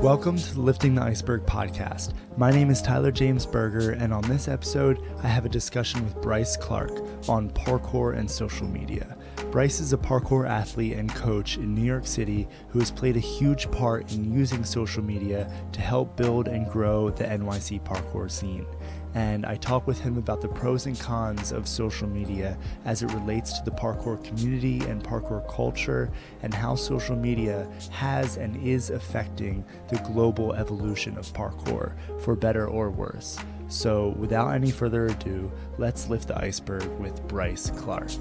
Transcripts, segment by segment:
Welcome to the Lifting the Iceberg podcast. My name is Tyler James Berger, and on this episode, I have a discussion with Bryce Clarke on parkour and social media. Bryce is a parkour athlete and coach in New York City who has played a huge part in using social media to help build and grow the NYC parkour scene. And I talk with him about the pros and cons of social media as it relates to the parkour community and parkour culture, and how social media has and is affecting the global evolution of parkour, for better or worse. So without any further ado, let's lift the iceberg with Bryce Clarke.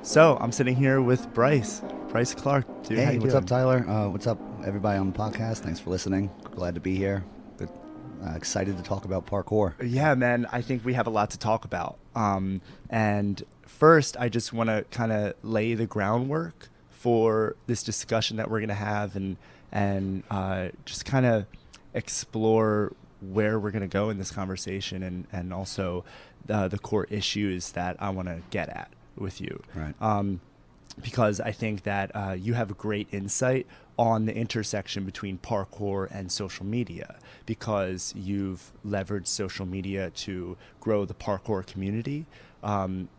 So I'm sitting here with Bryce Clarke. Dude, hey, what's up, Tyler? What's up, everybody on the podcast? Thanks for listening. Glad to be here. Good, excited to talk about parkour. Yeah, man, I think we have a lot to talk about. And first, I just want to kind of lay the groundwork for this discussion that we're going to have, and just kind of explore where we're going to go in this conversation, and also the core issues that I want to get at with you. Right. Because I think that you have a great insight on the intersection between parkour and social media, because you've leveraged social media to grow the parkour community.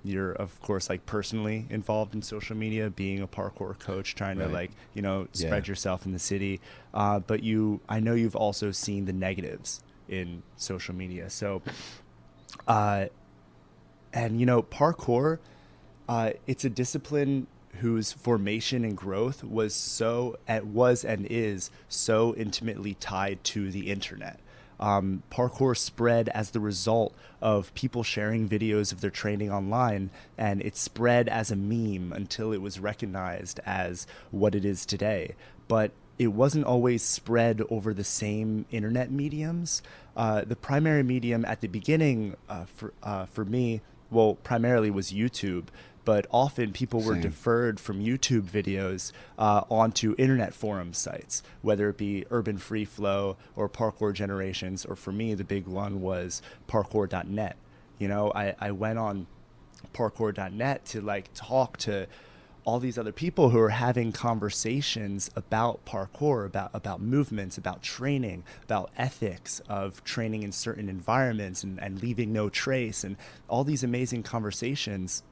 You're of course like personally involved in social media, being a parkour coach, trying Right. to spread yourself in the city. But I know you've also seen the negatives in social media. So, and parkour, it's a discipline whose formation and growth was and is so intimately tied to the internet. Parkour spread as the result of people sharing videos of their training online, and it spread as a meme until it was recognized as what it is today. But it wasn't always spread over the same internet mediums. The primary medium at the beginning for me, primarily was YouTube. But often people were deferred from YouTube videos onto internet forum sites, whether it be Urban Free Flow or Parkour Generations, or for me, the big one was parkour.net. I went on parkour.net to talk to all these other people who are having conversations about parkour, about movements, about training, about ethics of training in certain environments and leaving no trace, and all these amazing conversations.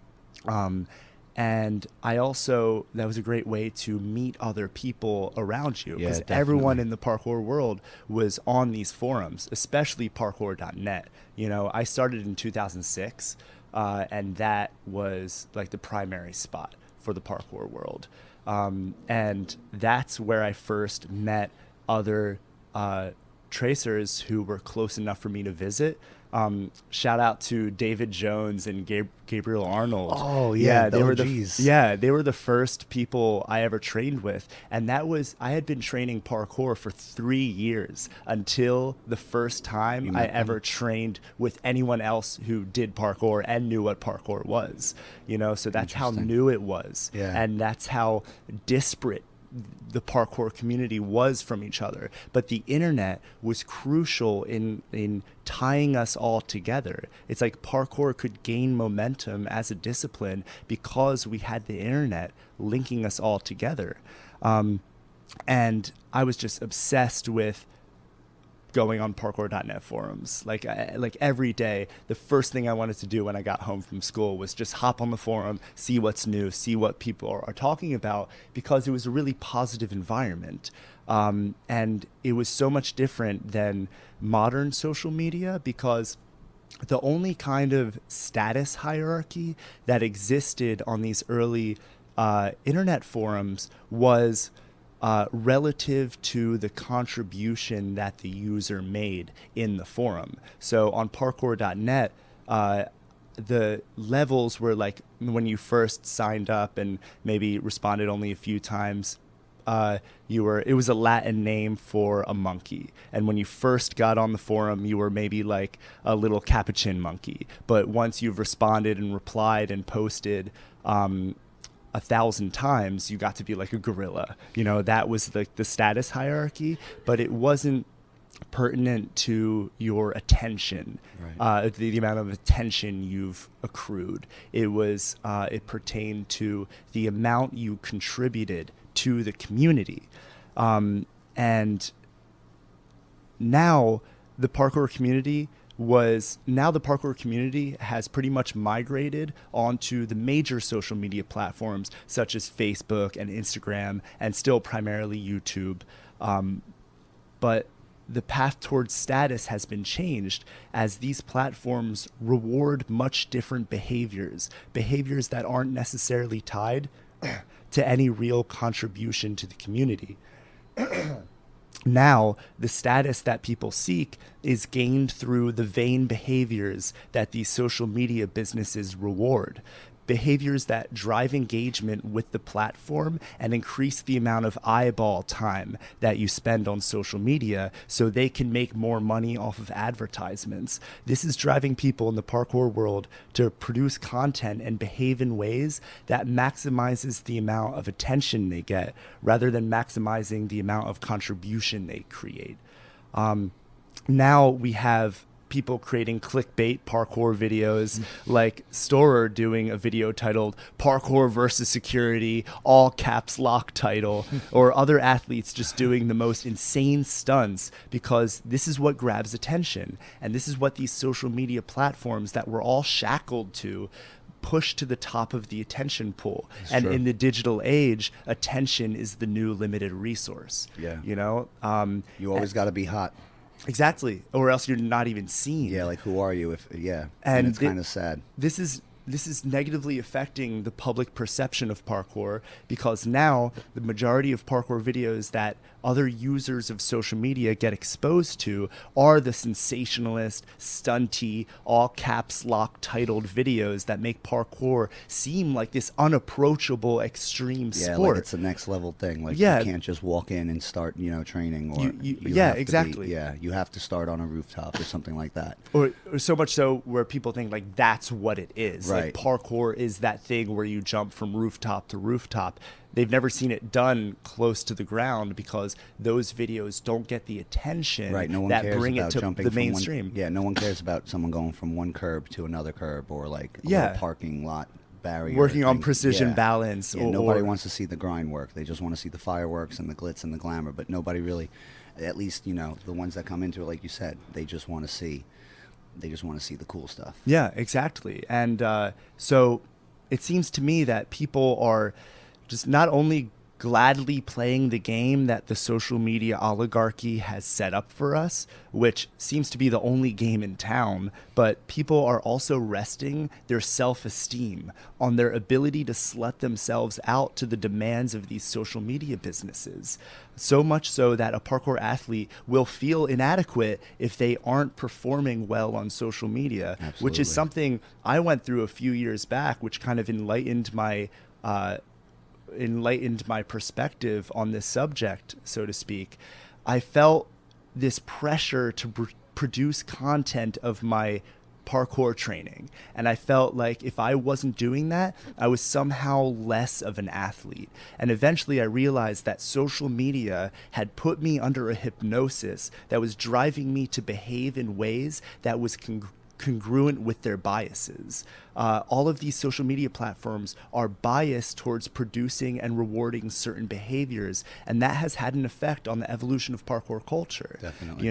And I also, that was a great way to meet other people around you, because everyone in the parkour world was on these forums, especially parkour.net. I started in 2006, and that was like the primary spot for the parkour world. And that's where I first met other tracers who were close enough for me to visit. Shout out to David Jones and Gabriel Arnold. Oh yeah, they were the first people I ever trained with, and I had been training parkour for 3 years until the first time I ever trained with anyone else who did parkour and knew what parkour was. So that's how new it was, and that's how disparate the parkour community was from each other. But the internet was crucial in tying us all together. It's like parkour could gain momentum as a discipline because we had the internet linking us all together. And I was just obsessed with going on parkour.net forums. Like every day, the first thing I wanted to do when I got home from school was just hop on the forum, see what's new, see what people are talking about, because it was a really positive environment. And it was so much different than modern social media, because the only kind of status hierarchy that existed on these early internet forums was relative to the contribution that the user made in the forum. So on parkour.net, the levels were like when you first signed up and maybe responded only a few times, it was a Latin name for a monkey. And when you first got on the forum, you were maybe like a little capuchin monkey. But once you've responded and replied and posted 1,000 times, you got to be like a gorilla. That was the status hierarchy, but it wasn't pertinent to your attention, Right. the amount of attention you've accrued. It pertained to the amount you contributed to the community. And now the parkour community has pretty much migrated onto the major social media platforms such as Facebook and Instagram, and still primarily YouTube. But the path towards status has been changed as these platforms reward much different behaviors that aren't necessarily tied to any real contribution to the community. Now, the status that people seek is gained through the vain behaviors that these social media businesses reward. Behaviors that drive engagement with the platform and increase the amount of eyeball time that you spend on social media so they can make more money off of advertisements. This is driving people in the parkour world to produce content and behave in ways that maximizes the amount of attention they get rather than maximizing the amount of contribution they create. Now we have people creating clickbait parkour videos, like Storer doing a video titled "Parkour versus Security," all caps lock title, or other athletes just doing the most insane stunts because this is what grabs attention. And this is what these social media platforms that we're all shackled to push to the top of the attention pool. That's and true. in the digital age, attention is the new limited resource. Yeah. You know? You always got to be hot. Exactly. Or else you're not even seen. Yeah, like who are you? And And it's kind of sad. This is negatively affecting the public perception of parkour because now the majority of parkour videos that other users of social media get exposed to are the sensationalist, stunty, all caps lock titled videos that make parkour seem like this unapproachable extreme Yeah, sport. like it's the next level thing. Like Yeah. you can't just walk in and start, training. Or yeah, have to be- exactly. you have to start on a rooftop or something like that. Or so much so where people think like that's what it is. Right. Like parkour is that thing where you jump from rooftop to rooftop. They've never seen it done close to the ground because those videos don't get the attention Right, no one that cares bring it about to jumping the from mainstream. no one cares about someone going from one curb to another curb or like a Yeah. little parking lot barrier. Working on thing. precision Yeah. balance. Yeah, nobody wants to see the grind work. They just want to see the fireworks and the glitz and the glamour. But nobody really, at least the ones that come into it, like you said, they just want to see the cool stuff. Yeah, exactly. And so it seems to me that people are just not only gladly playing the game that the social media oligarchy has set up for us, which seems to be the only game in town, but people are also resting their self-esteem on their ability to slut themselves out to the demands of these social media businesses. So much so that a parkour athlete will feel inadequate if they aren't performing well on social media, which is Absolutely. something I went through a few years back, which kind of enlightened my perspective on this subject, so to speak. I felt this pressure to produce content of my parkour training, and I felt like if I wasn't doing that, I was somehow less of an athlete. And eventually I realized that social media had put me under a hypnosis that was driving me to behave in ways that was congruent with their biases. All of these social media platforms are biased towards producing and rewarding certain behaviors, and that has had an effect on the evolution of parkour culture. Definitely.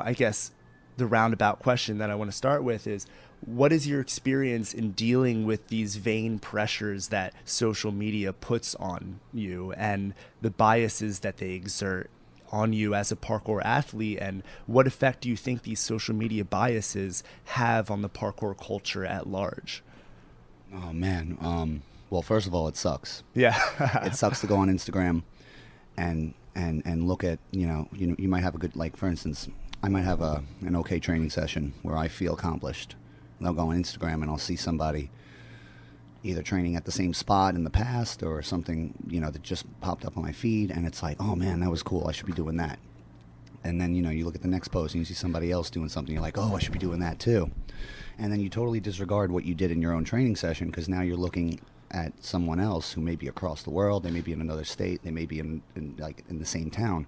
I guess the roundabout question that I want to start with is, what is your experience in dealing with these vain pressures that social media puts on you and the biases that they exert on you as a parkour athlete, and what effect do you think these social media biases have on the parkour culture at large? Oh man. Well, first of all, it sucks. Yeah. It sucks to go on Instagram and look at you might have a good, like for instance, I might have an okay training session where I feel accomplished. And I'll go on Instagram and I'll see somebody either training at the same spot in the past or something that just popped up on my feed, and it's like, oh man, that was cool, I should be doing that. And then you look at the next post and you see somebody else doing something, you're like, oh, I should be doing that too. And then you totally disregard what you did in your own training session because now you're looking at someone else who may be across the world, they may be in another state, they may be in the same town,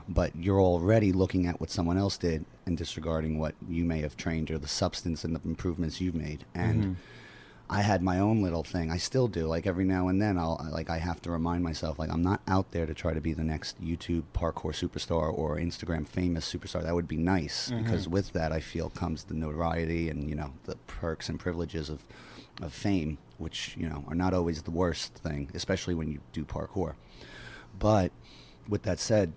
but you're already looking at what someone else did and disregarding what you may have trained or the substance and the improvements you've made. And I had my own little thing. I still do. Like every now and then, I have to remind myself, like, I'm not out there to try to be the next YouTube parkour superstar or Instagram famous superstar. That would be nice, because with that, I feel comes the notoriety and, you know, the perks and privileges of fame, which, you know, are not always the worst thing, especially when you do parkour. But with that said,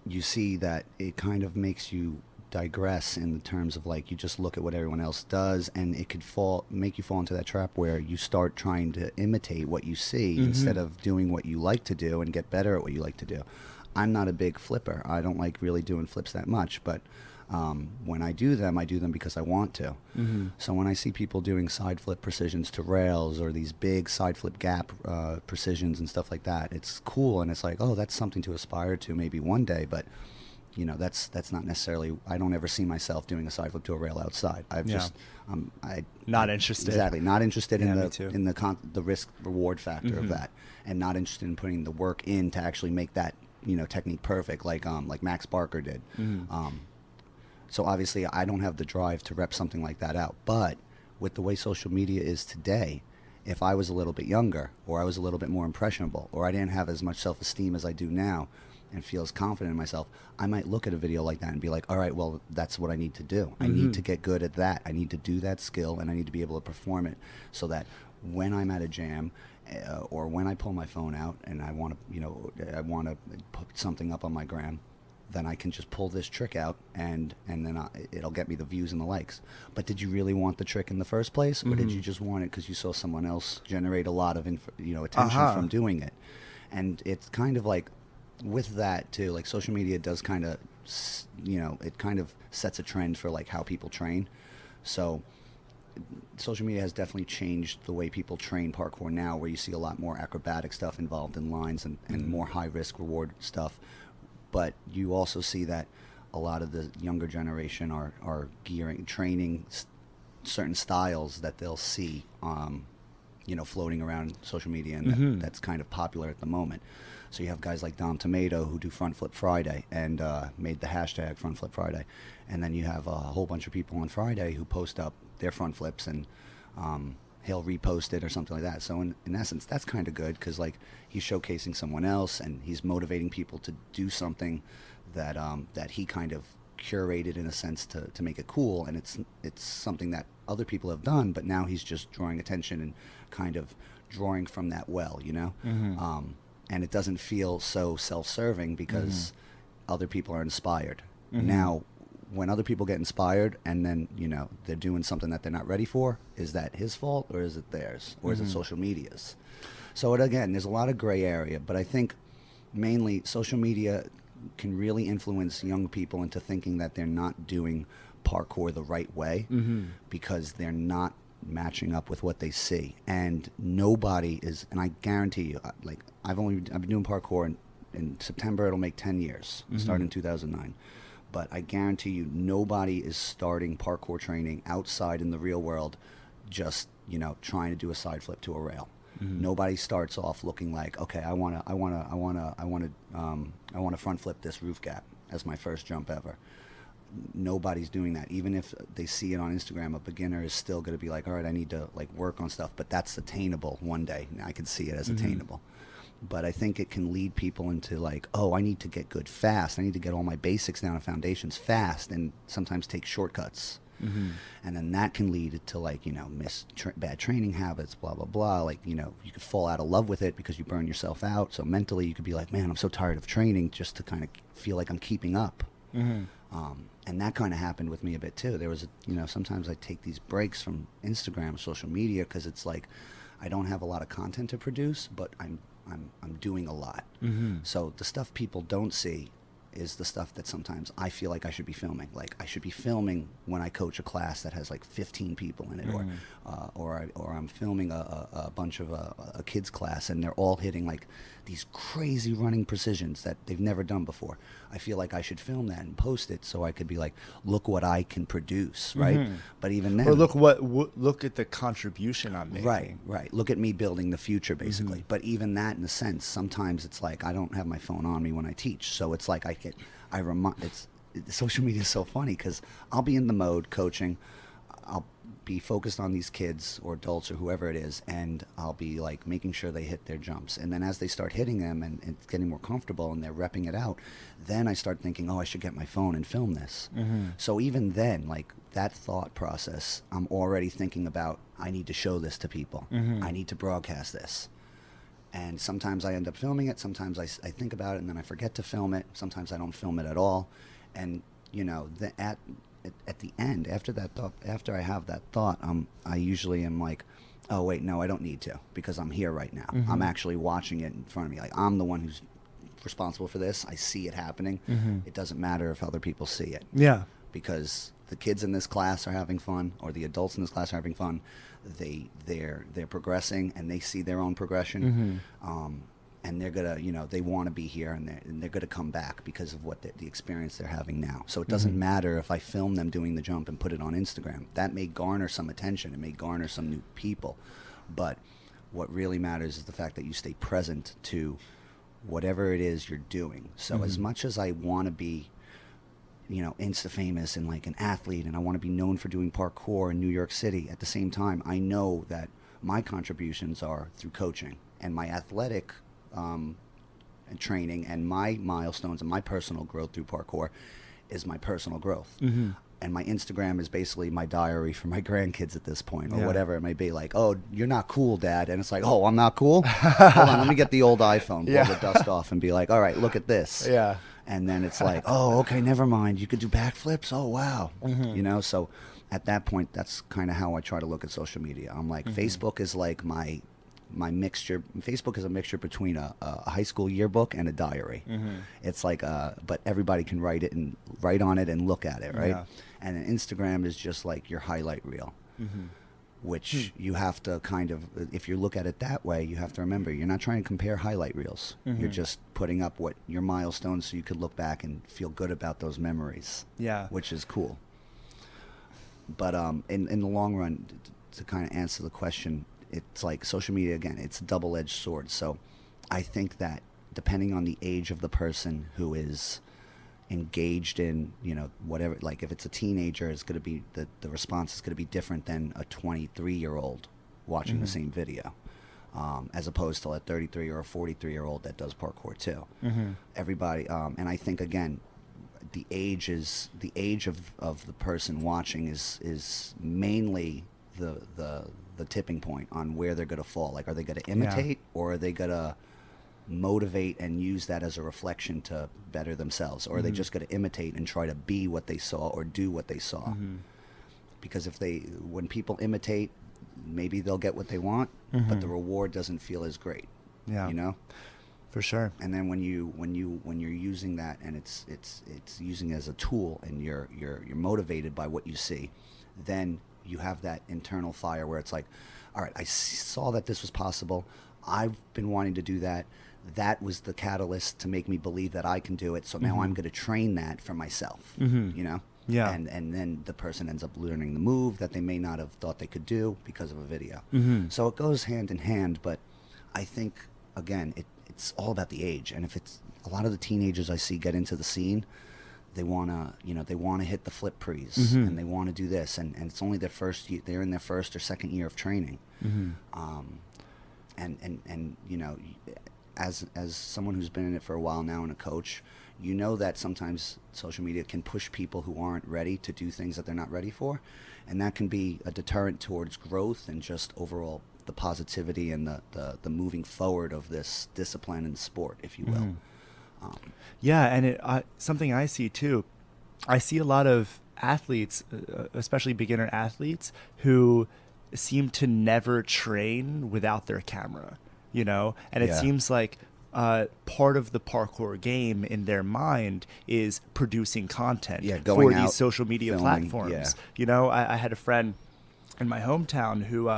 you see that it kind of makes you digress in the terms of, like, you just look at what everyone else does, and it could make you fall into that trap where you start trying to imitate what you see instead of doing what you like to do and get better at what you like to do. I'm not a big flipper. I don't like really doing flips that much, but when I do them because I want to. So when I see people doing side flip precisions to rails or these big side flip gap precisions and stuff like that, it's cool, and it's like, oh, that's something to aspire to maybe one day, but you know, that's not necessarily. I don't ever see myself doing a side flip to a rail outside. I've just not interested. Exactly, not interested in the risk reward factor of that, and not interested in putting the work in to actually make that, you know, technique perfect, like Max Barker did. So obviously, I don't have the drive to rep something like that out. But with the way social media is today, if I was a little bit younger, or I was a little bit more impressionable, or I didn't have as much self-esteem as I do now, and feels confident in myself, I might look at a video like that and be like, all right, well, that's what I need to do. I need to get good at that. I need to do that skill, and I need to be able to perform it, so that when I'm at a jam, or when I pull my phone out and I want to, you know, I want to put something up on my gram, then I can just pull this trick out, and then it'll get me the views and the likes. But did you really want the trick in the first place, or did you just want it because you saw someone else generate a lot of attention from doing it? And it's kind of like, with that too, like, social media does kind of, you know, it kind of sets a trend for, like, how people train. So social media has definitely changed the way people train parkour now, where you see a lot more acrobatic stuff involved in lines and more high risk reward stuff. But you also see that a lot of the younger generation are training certain styles that they'll see, you know, floating around social media, and that's kind of popular at the moment. So you have guys like Dom Tomato who do Front Flip Friday and made the hashtag Front Flip Friday. And then you have a whole bunch of people on Friday who post up their front flips, and he'll repost it or something like that. So in essence, that's kind of good, because, like, he's showcasing someone else, and he's motivating people to do something that that he kind of curated, in a sense, to make it cool. And it's something that other people have done, but now he's just drawing attention and kind of drawing from that well, you know? And it doesn't feel so self-serving, because other people are inspired. Now, when other people get inspired and then, you know, they're doing something that they're not ready for, is that his fault, or is it theirs, or is it social media's? So again, there's a lot of gray area, but I think mainly social media can really influence young people into thinking that they're not doing parkour the right way, because they're not matching up with what they see. And nobody is, and I guarantee you, like, I've been doing parkour in September, it'll make 10 years, started in 2009. But I guarantee you, nobody is starting parkour training outside in the real world just, you know, trying to do a side flip to a rail. Nobody starts off looking like, okay, I want to front flip this roof gap as my first jump ever. Nobody's doing that. Even if they see it on Instagram, a beginner is still going to be like, all right, I need to, like, work on stuff, but that's attainable one day. I can see it as attainable. But I think it can lead people into, like, oh, I need to get good fast. I need to get all my basics down and foundations fast, and sometimes take shortcuts. And then that can lead to, like, you know, bad training habits, blah, blah, blah. Like, you know, you could fall out of love with it because you burn yourself out. So mentally you could be like, man, I'm so tired of training, just to kind of feel like I'm keeping up. And that kind of happened with me a bit too. There was, you know, sometimes I take these breaks from Instagram, social media, because it's like I don't have a lot of content to produce, but I'm doing a lot. So the stuff people don't see is the stuff that sometimes I feel like I should be filming. Like I should be filming when I coach a class that has like 15 people in it, or I'm filming a bunch of a kids class and they're all hitting like these crazy running precisions that they've never done before. I feel like I should film that and post it so I could be like, look what I can produce, right? But even then, or look at the contribution I'm making. Right. Look at me building the future, basically. But even that, in a sense, sometimes it's like I don't have my phone on me when I teach, so it's like social media is so funny because I'll be in the mode coaching, I'll be focused on these kids or adults or whoever it is, and I'll be like making sure they hit their jumps. And then as they start hitting them and it's getting more comfortable and they're repping it out, then I start thinking, oh, I should get my phone and film this. So even then, like that thought process, I'm already thinking about, I need to show this to people. I need to broadcast this. And sometimes I end up filming it. Sometimes I think about it and then I forget to film it. Sometimes I don't film it at all. And, you know, at the end, after I have that thought, I usually am like, oh wait, no, I don't need to, because I'm here right now. I'm actually watching it in front of me. Like I'm the one who's responsible for this. I see it happening. It doesn't matter if other people see it. Yeah. Because the kids in this class are having fun, or the adults in this class are having fun. They're progressing and they see their own progression. And they're gonna, you know, they want to be here, and they're gonna come back because of what the experience they're having now. So it doesn't matter if I film them doing the jump and put it on Instagram. That may garner some attention, it may garner some new people, but what really matters is the fact that you stay present to whatever it is you're doing. So as much as I want to be, you know, Insta famous and like an athlete, and I want to be known for doing parkour in New York City, at the same time, I know that my contributions are through coaching and my athletic and training, and my milestones and my personal growth through parkour is my personal growth. And my Instagram is basically my diary for my grandkids at this point, or whatever it may be. Like, oh, you're not cool, Dad. And it's like, oh, I'm not cool? Hold on, let me get the old iPhone, blow the dust off, and be like, all right, look at this. And then it's like, oh, okay, never mind. You could do backflips? Oh, wow. You know, so at that point, that's kind of how I try to look at social media. I'm like, Facebook is like my mixture. Facebook is a mixture between a high school yearbook and a diary. It's like, but everybody can write on it and look at it, right? And then Instagram is just like your highlight reel, which you have to kind of, if you look at it that way, you have to remember, you're not trying to compare highlight reels. You're just putting up what your milestones so you could look back and feel good about those memories. Which is cool. But in the long run, to kind of answer the question, it's like social media, again, it's a double-edged sword. So I think that depending on the age of the person who is engaged in, you know, whatever, like if it's a teenager, it's going to be, the response is going to be different than a 23-year-old watching the same video, as opposed to a 33 or a 43-year-old that does parkour too. Everybody, and I think, again, the age of the person watching is mainly the tipping point on where they're going to fall. Like, are they going to imitate, or are they going to motivate and use that as a reflection to better themselves, or are they just going to imitate and try to be what they saw or do what they saw? Because when people imitate, maybe they'll get what they want, but the reward doesn't feel as great. You know, for sure. And then when you're using that, and it's using it as a tool, and you're motivated by what you see, then you have that internal fire where it's like, all right, I saw that this was possible. I've been wanting to do that. That was the catalyst to make me believe that I can do it. So now I'm going to train that for myself, you know? And then the person ends up learning the move that they may not have thought they could do because of a video. So it goes hand in hand, but I think, again, it's all about the age. And if it's a lot of the teenagers I see get into the scene, they want to hit the flip prees, and they want to do this, and it's only their first year, they're in their first or second year of training. And you know, as someone who's been in it for a while now and a coach, you know that sometimes social media can push people who aren't ready to do things that they're not ready for, and that can be a deterrent towards growth and just overall the positivity and the moving forward of this discipline and sport, if you will. And something I see too, I see a lot of athletes, especially beginner athletes, who seem to never train without their camera, you know? And it seems like part of the parkour game in their mind is producing content going for out, these social media filming, platforms. yeah. You know, I had a friend in my hometown who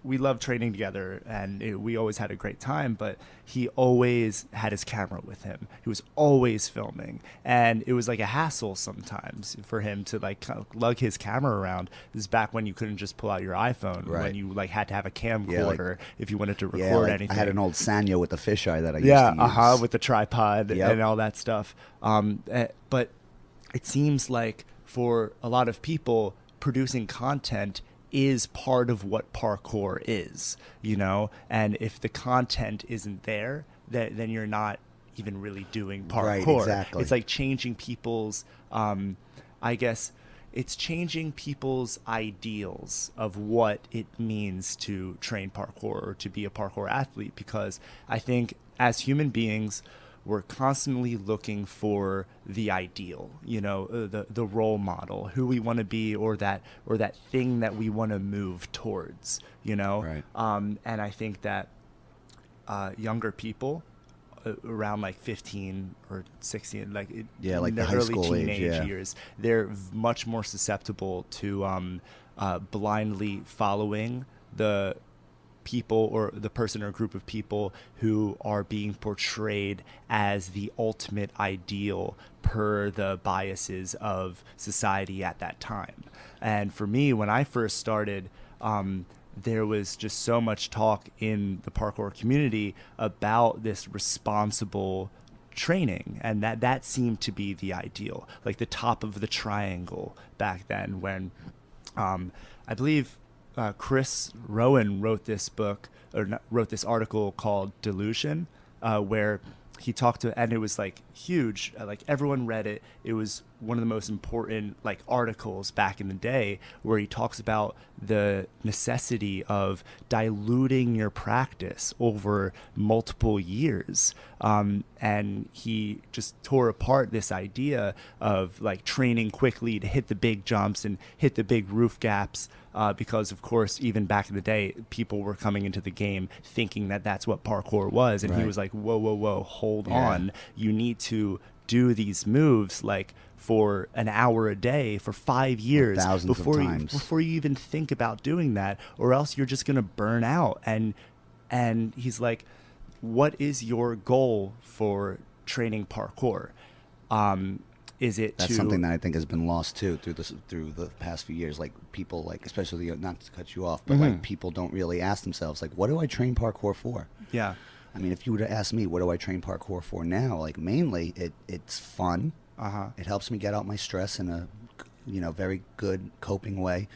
we loved training together, and we always had a great time, but he always had his camera with him. He was always filming, and it was like a hassle sometimes for him to like kind of lug his camera around. This is back when you couldn't just pull out your iPhone, when you like had to have a camcorder if you wanted to record anything. I had an old Sanyo with the fisheye that I used to use. With the tripod and all that stuff. But it seems like for a lot of people, producing content is part of what parkour is, you know? And if the content isn't there, then you're not even really doing parkour. Right, exactly. It's like changing people's, I guess, it's changing people's ideals of what it means to train parkour or to be a parkour athlete, because I think as human beings, we're constantly looking for the ideal, you know, the role model, who we want to be, or that thing that we want to move towards, you know. Right. And I think that younger people around like 15 or 16, like like the high early school teenage age, years, they're much more susceptible to blindly following the people or the person or group of people who are being portrayed as the ultimate ideal per the biases of society at that time. And for me, when I first started, there was just so much talk in the parkour community about this responsible training, and that seemed to be the ideal, like the top of the triangle back then, when I believe Chris Rowan wrote this book, or wrote this article called Delusion, where he talked to, and it was like huge, like everyone read it. It was one of the most important like articles back in the day, where he talks about the necessity of diluting your practice over multiple years. And he just tore apart this idea of like training quickly to hit the big jumps and hit the big roof gaps. Because of course, even back in the day, people were coming into the game thinking that that's what parkour was. And he was like, whoa, hold on. You need to do these moves like for an hour a day for 5 years before you even think about doing that, or else you're just going to burn out. And he's like, what is your goal for training parkour? That's something that I think has been lost too through the past few years. Like people, like especially not to cut you off, but like people don't really ask themselves like, what do I train parkour for? Yeah. I mean, if you were to ask me, what do I train parkour for now? Like mainly, it's fun. It helps me get out my stress in a, very good coping way.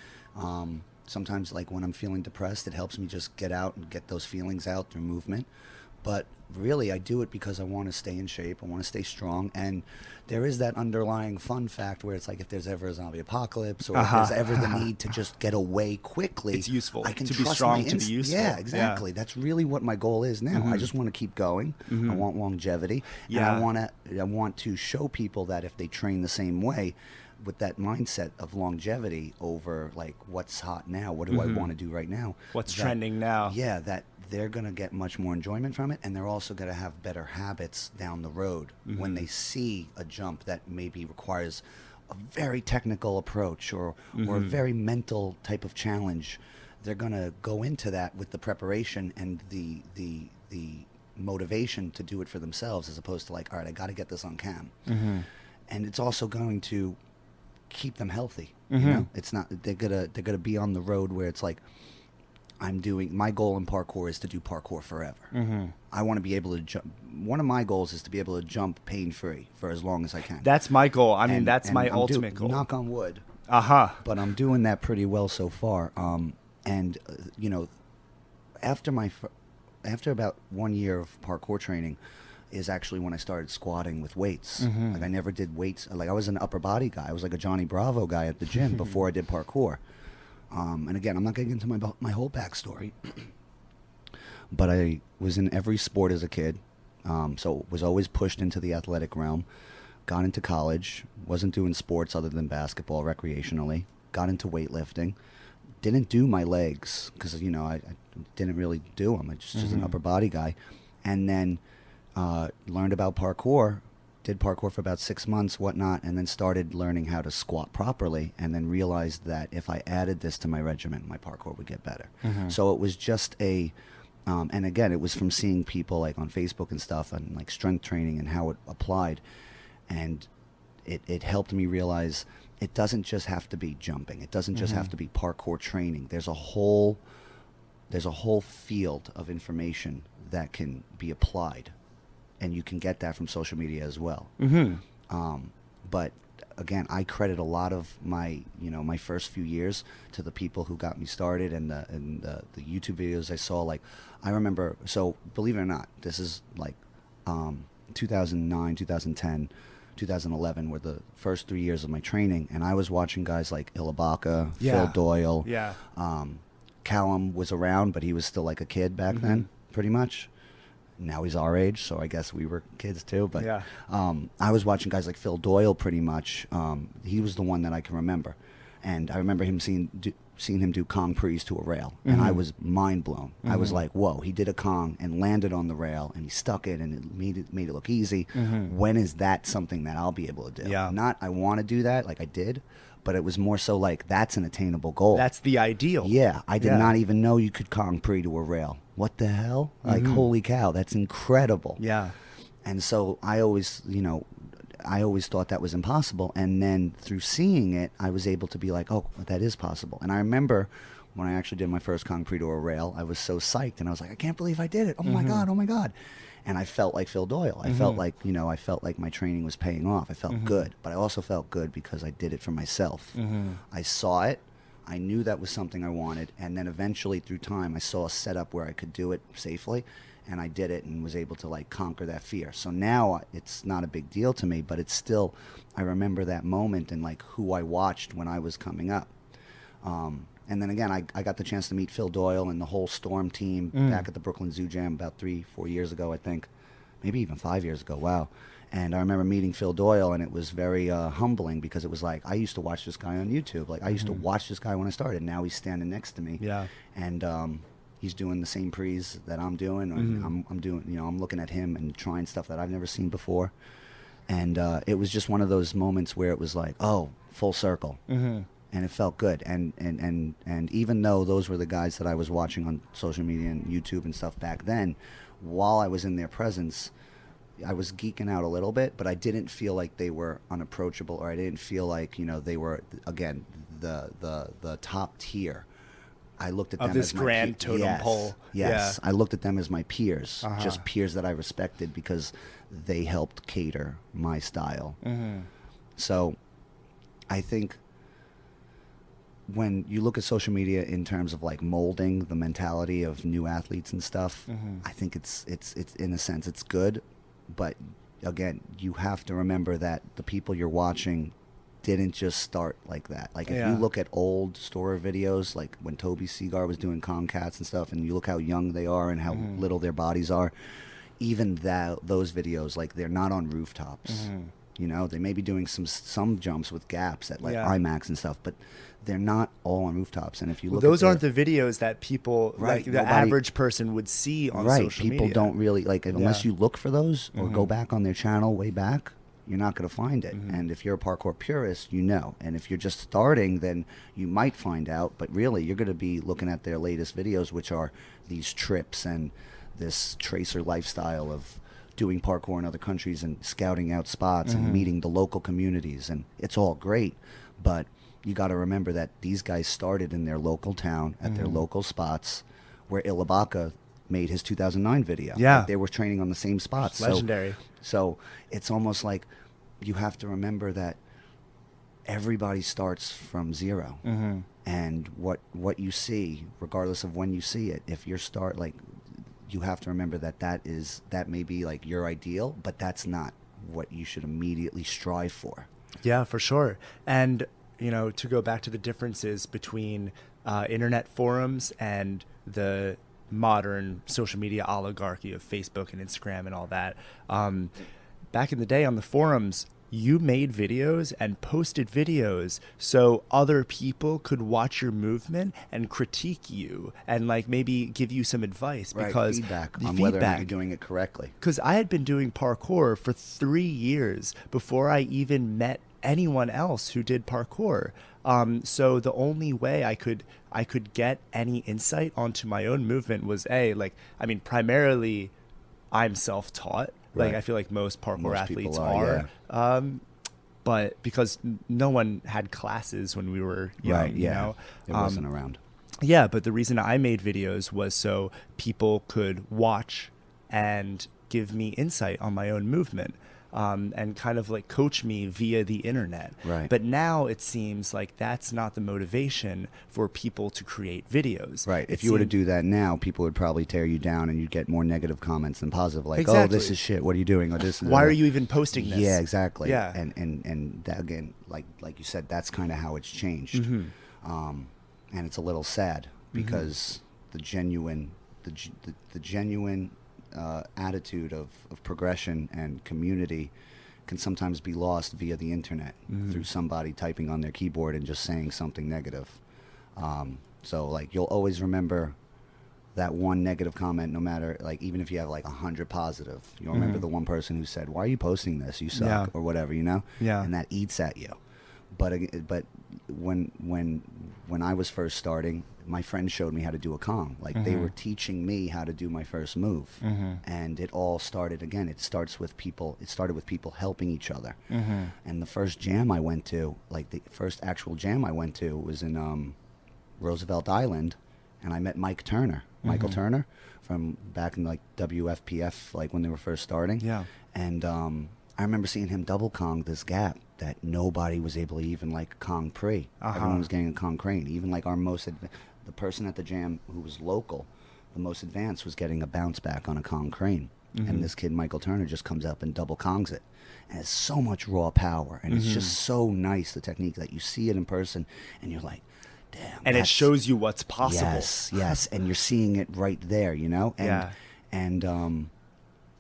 Sometimes, like when I'm feeling depressed, it helps me just get out and get those feelings out through movement. But really, I do it because I want to stay in shape. I want to stay strong. And there is that underlying fun fact where it's like if there's ever a zombie apocalypse, or if there's ever the need to just get away quickly, it's useful. I can to trust be strong, my to be useful. Yeah, exactly. Yeah. That's really what my goal is now. I just want to keep going. I want longevity. Yeah. And I want to show people that if they train the same way, with that mindset of longevity over like what's hot now, what do I want to do right now, what's trending now, that they're going to get much more enjoyment from it, and they're also going to have better habits down the road when they see a jump that maybe requires a very technical approach or a very mental type of challenge. They're going to go into that with the preparation and the motivation to do it for themselves, as opposed to like, all right, I got to get this on cam. And it's also going to keep them healthy. You know, it's not, they're gonna be on the road where it's like, my goal in parkour is to do parkour forever. I want to be able to jump. One of my goals is to be able to jump pain-free for as long as I can. That's my goal. I mean, that's my ultimate goal. Knock on wood. But I'm doing that pretty well so far. After about 1 year of parkour training is actually when I started squatting with weights. Like I never did weights. Like I was an upper body guy. I was like a Johnny Bravo guy at the gym before I did parkour. And again, I'm not getting into my whole backstory, but I was in every sport as a kid, so was always pushed into the athletic realm. Got into college, wasn't doing sports other than basketball recreationally. Got into weightlifting, didn't do my legs because I didn't really do them. I just an upper body guy, and then learned about parkour, did parkour for about 6 months, whatnot, and then started learning how to squat properly, and then realized that if I added this to my regimen, my parkour would get better. So it was just and again, it was from seeing people like on Facebook and stuff, and like strength training and how it applied, and it helped me realize it doesn't just have to be jumping. It doesn't just have to be parkour training. There's a whole field of information that can be applied, and you can get that from social media as well. But again, I credit a lot of my first few years to the people who got me started, and the YouTube videos I saw. Like, I remember, so believe it or not, this is like 2009, 2010, 2011 were the first 3 years of my training, and I was watching guys like Ilabaka, Phil Doyle. Callum was around, but he was still like a kid back then, pretty much. Now he's our age, so I guess we were kids too. But I was watching guys like Phil Doyle pretty much. He was the one that I can remember. And I remember him seeing him do Kong Prees to a rail. And I was mind blown. I was like, whoa, he did a Kong and landed on the rail, and he stuck it, and it made it look easy. When is that something that I'll be able to do? Not I want to do that like I did, but it was more so like that's an attainable goal. That's the ideal. Yeah, I did not even know you could Kong Pre to a rail. What the hell? Like, holy cow, that's incredible. Yeah. And so I always thought that was impossible. And then through seeing it, I was able to be like, oh, that is possible. And I remember when I actually did my first Kong Pre to a rail, I was so psyched. And I was like, I can't believe I did it. Oh, my God. Oh, my God. And I felt like Phil Doyle. I felt like, I felt like my training was paying off. I felt good. But I also felt good because I did it for myself. I saw it. I knew that was something I wanted. And then eventually through time, I saw a setup where I could do it safely. And I did it and was able to like conquer that fear. So now it's not a big deal to me, but it's still, I remember that moment and like who I watched when I was coming up. And then again, I got the chance to meet Phil Doyle and the whole Storm team back at the Brooklyn Zoo Jam about 3-4 years ago, I think. Maybe even 5 years ago. Wow. And I remember meeting Phil Doyle, and it was very humbling because it was like, I used to watch this guy on YouTube. Like, I used to watch this guy when I started. Now he's standing next to me. Yeah. And he's doing the same prees that I'm doing. I'm doing, I'm looking at him and trying stuff that I've never seen before. And it was just one of those moments where it was like, oh, full circle. And it felt good. And even though those were the guys that I was watching on social media and YouTube and stuff back then, while I was in their presence, I was geeking out a little bit, but I didn't feel like they were unapproachable, or I didn't feel like, they were, again, the top tier. I looked at them this as my grand totem pole. Yes, I looked at them as my peers, just peers that I respected because they helped cater my style. So I think when you look at social media in terms of like molding the mentality of new athletes and stuff, I think it's in a sense it's good, but again, you have to remember that the people you're watching didn't just start like that. Like, if you look at old story videos, like when Toby Seagar was doing Kong Cats and stuff, and you look how young they are and how little their bodies are, even those videos, like, they're not on rooftops. They may be doing some jumps with gaps at like IMAX and stuff, but they're not all on rooftops. And if you look those at aren't the videos that people, like the average person, would see on social media. People don't really, like, unless you look for those or go back on their channel way back, you're not going to find it. And if you're a parkour purist, and if you're just starting, then you might find out, but really you're going to be looking at their latest videos, which are these trips and this tracer lifestyle of doing parkour in other countries and scouting out spots and meeting the local communities, and it's all great, but you got to remember that these guys started in their local town at their local spots, where Ilabaka made his 2009 video. Yeah, like, they were training on the same spots. Legendary. So it's almost like you have to remember that everybody starts from zero, and what you see, regardless of when you see it, if you're you have to remember that may be like your ideal, but that's not what you should immediately strive for. Yeah, for sure. And to go back to the differences between internet forums and the modern social media oligarchy of Facebook and Instagram and all that. Back in the day on the forums, you made videos and posted videos so other people could watch your movement and critique you and like maybe give you some advice, because feedback the on whether or not you're doing it correctly. Because I had been doing parkour for 3 years before I even met anyone else who did parkour. So the only way I could get any insight onto my own movement was primarily I'm self-taught. Like, I feel like most parkour athletes are. Yeah. But because no one had classes when we were young, you know? It wasn't around. Yeah, but the reason I made videos was so people could watch and give me insight on my own movement. And kind of like coach me via the internet. Right. But now it seems like that's not the motivation for people to create videos. Right. If you were to do that now, people would probably tear you down and you'd get more negative comments than positive. Like, exactly. oh, this is shit. What are you doing? Or this. Why are you even posting this? Yeah, exactly. Yeah. And that, again, like you said, that's kind of how it's changed. Mm-hmm. And it's a little sad because the genuine attitude of progression and community can sometimes be lost via the internet through somebody typing on their keyboard and just saying something negative. So like you'll always remember that one negative comment, no matter, like, even if you have like 100 positive, you'll remember the one person who said, "Why are you posting this? You suck," or whatever, you know? Yeah. And that eats at you. But when I was first starting, my friend showed me how to do a Kong. Like they were teaching me how to do my first move, and it all started again. It started with people helping each other. And the first jam I went to, like the first actual jam I went to, was in Roosevelt Island, and I met Michael Turner from back in like WFPF, like when they were first starting. Yeah. And I remember seeing him double Kong this gap that nobody was able to even like Kong pre. Everyone was getting a Kong crane. Even like the person at the jam who was local, the most advanced, was getting a bounce back on a Kong crane. And this kid, Michael Turner, just comes up and double Kongs it. And it's so much raw power. And it's just so nice, the technique, that you see it in person and you're like, damn. And it shows you what's possible. Yes. And you're seeing it right there, you know? And,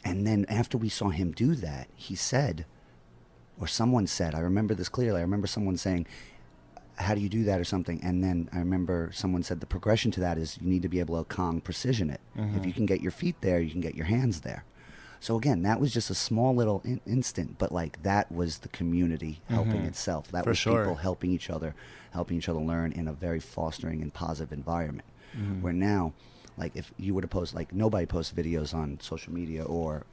and then after we saw him do that, he said, or someone said, I remember this clearly, I remember someone saying, "How do you do that?" or something. And then I remember someone said the progression to that is you need to be able to Kong precision it. If you can get your feet there, you can get your hands there. So again, that was just a small little instant, but like that was the community helping itself. That was people helping each other learn in a very fostering and positive environment. Where now, like if you were to post, like nobody posts videos on social media or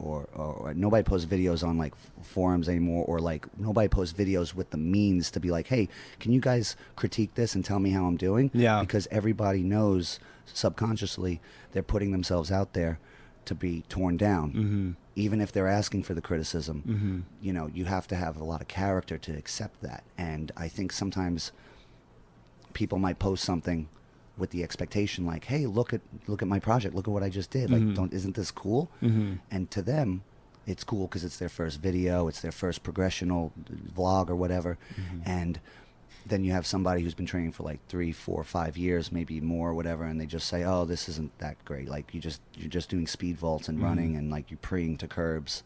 nobody posts videos on like forums anymore, or like nobody posts videos with the means to be like, hey, can you guys critique this and tell me how I'm doing? Yeah. Because everybody knows subconsciously they're putting themselves out there to be torn down. Even if they're asking for the criticism, you know, you have to have a lot of character to accept that. And I think sometimes people might post something with the expectation like, hey, look at my project, look at what I just did, like, isn't this cool? And to them it's cool because it's their first video, it's their first progressional vlog or whatever. And then you have somebody who's been training for like 3, 4, 5 years, maybe more, or whatever, and they just say, oh, this isn't that great, like you're just doing speed vaults and running and like you're preeing to curbs.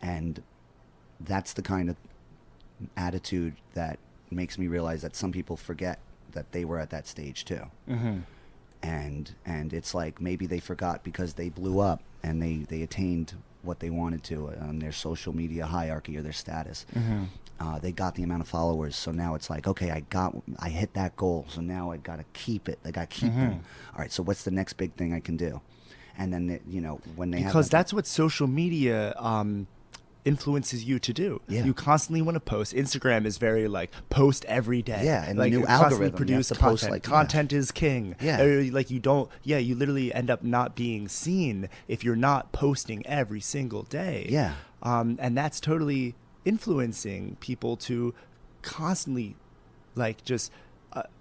And that's the kind of attitude that makes me realize that some people forget that they were at that stage too. And it's like maybe they forgot because they blew up and they attained what they wanted to on their social media hierarchy or their status. They got the amount of followers, so now it's like, okay, I hit that goal, so now I gotta keep it. I gotta keep them. All right, so what's the next big thing I can do? And then you know, when they because that's what social media influences you to do. You constantly want to post. Instagram is very like post every day. And like the new algorithm, produce content. post like content is king. Like you don't. You literally end up not being seen if you're not posting every single day. And that's totally influencing people to constantly like just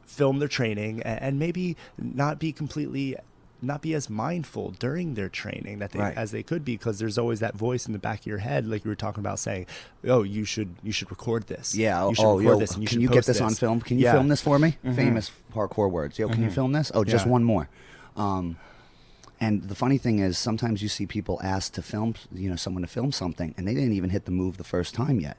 film their training and maybe not be as mindful during their training that as they could be, because there's always that voice in the back of your head, like you were talking about, saying, "Oh, you should record this. You should record this, and you can should you post get this on film? Can you film this for me?" Famous parkour words. Can you film this? Oh, just one more. And the funny thing is, sometimes you see people ask to film, someone to film something, and they didn't even hit the move the first time yet.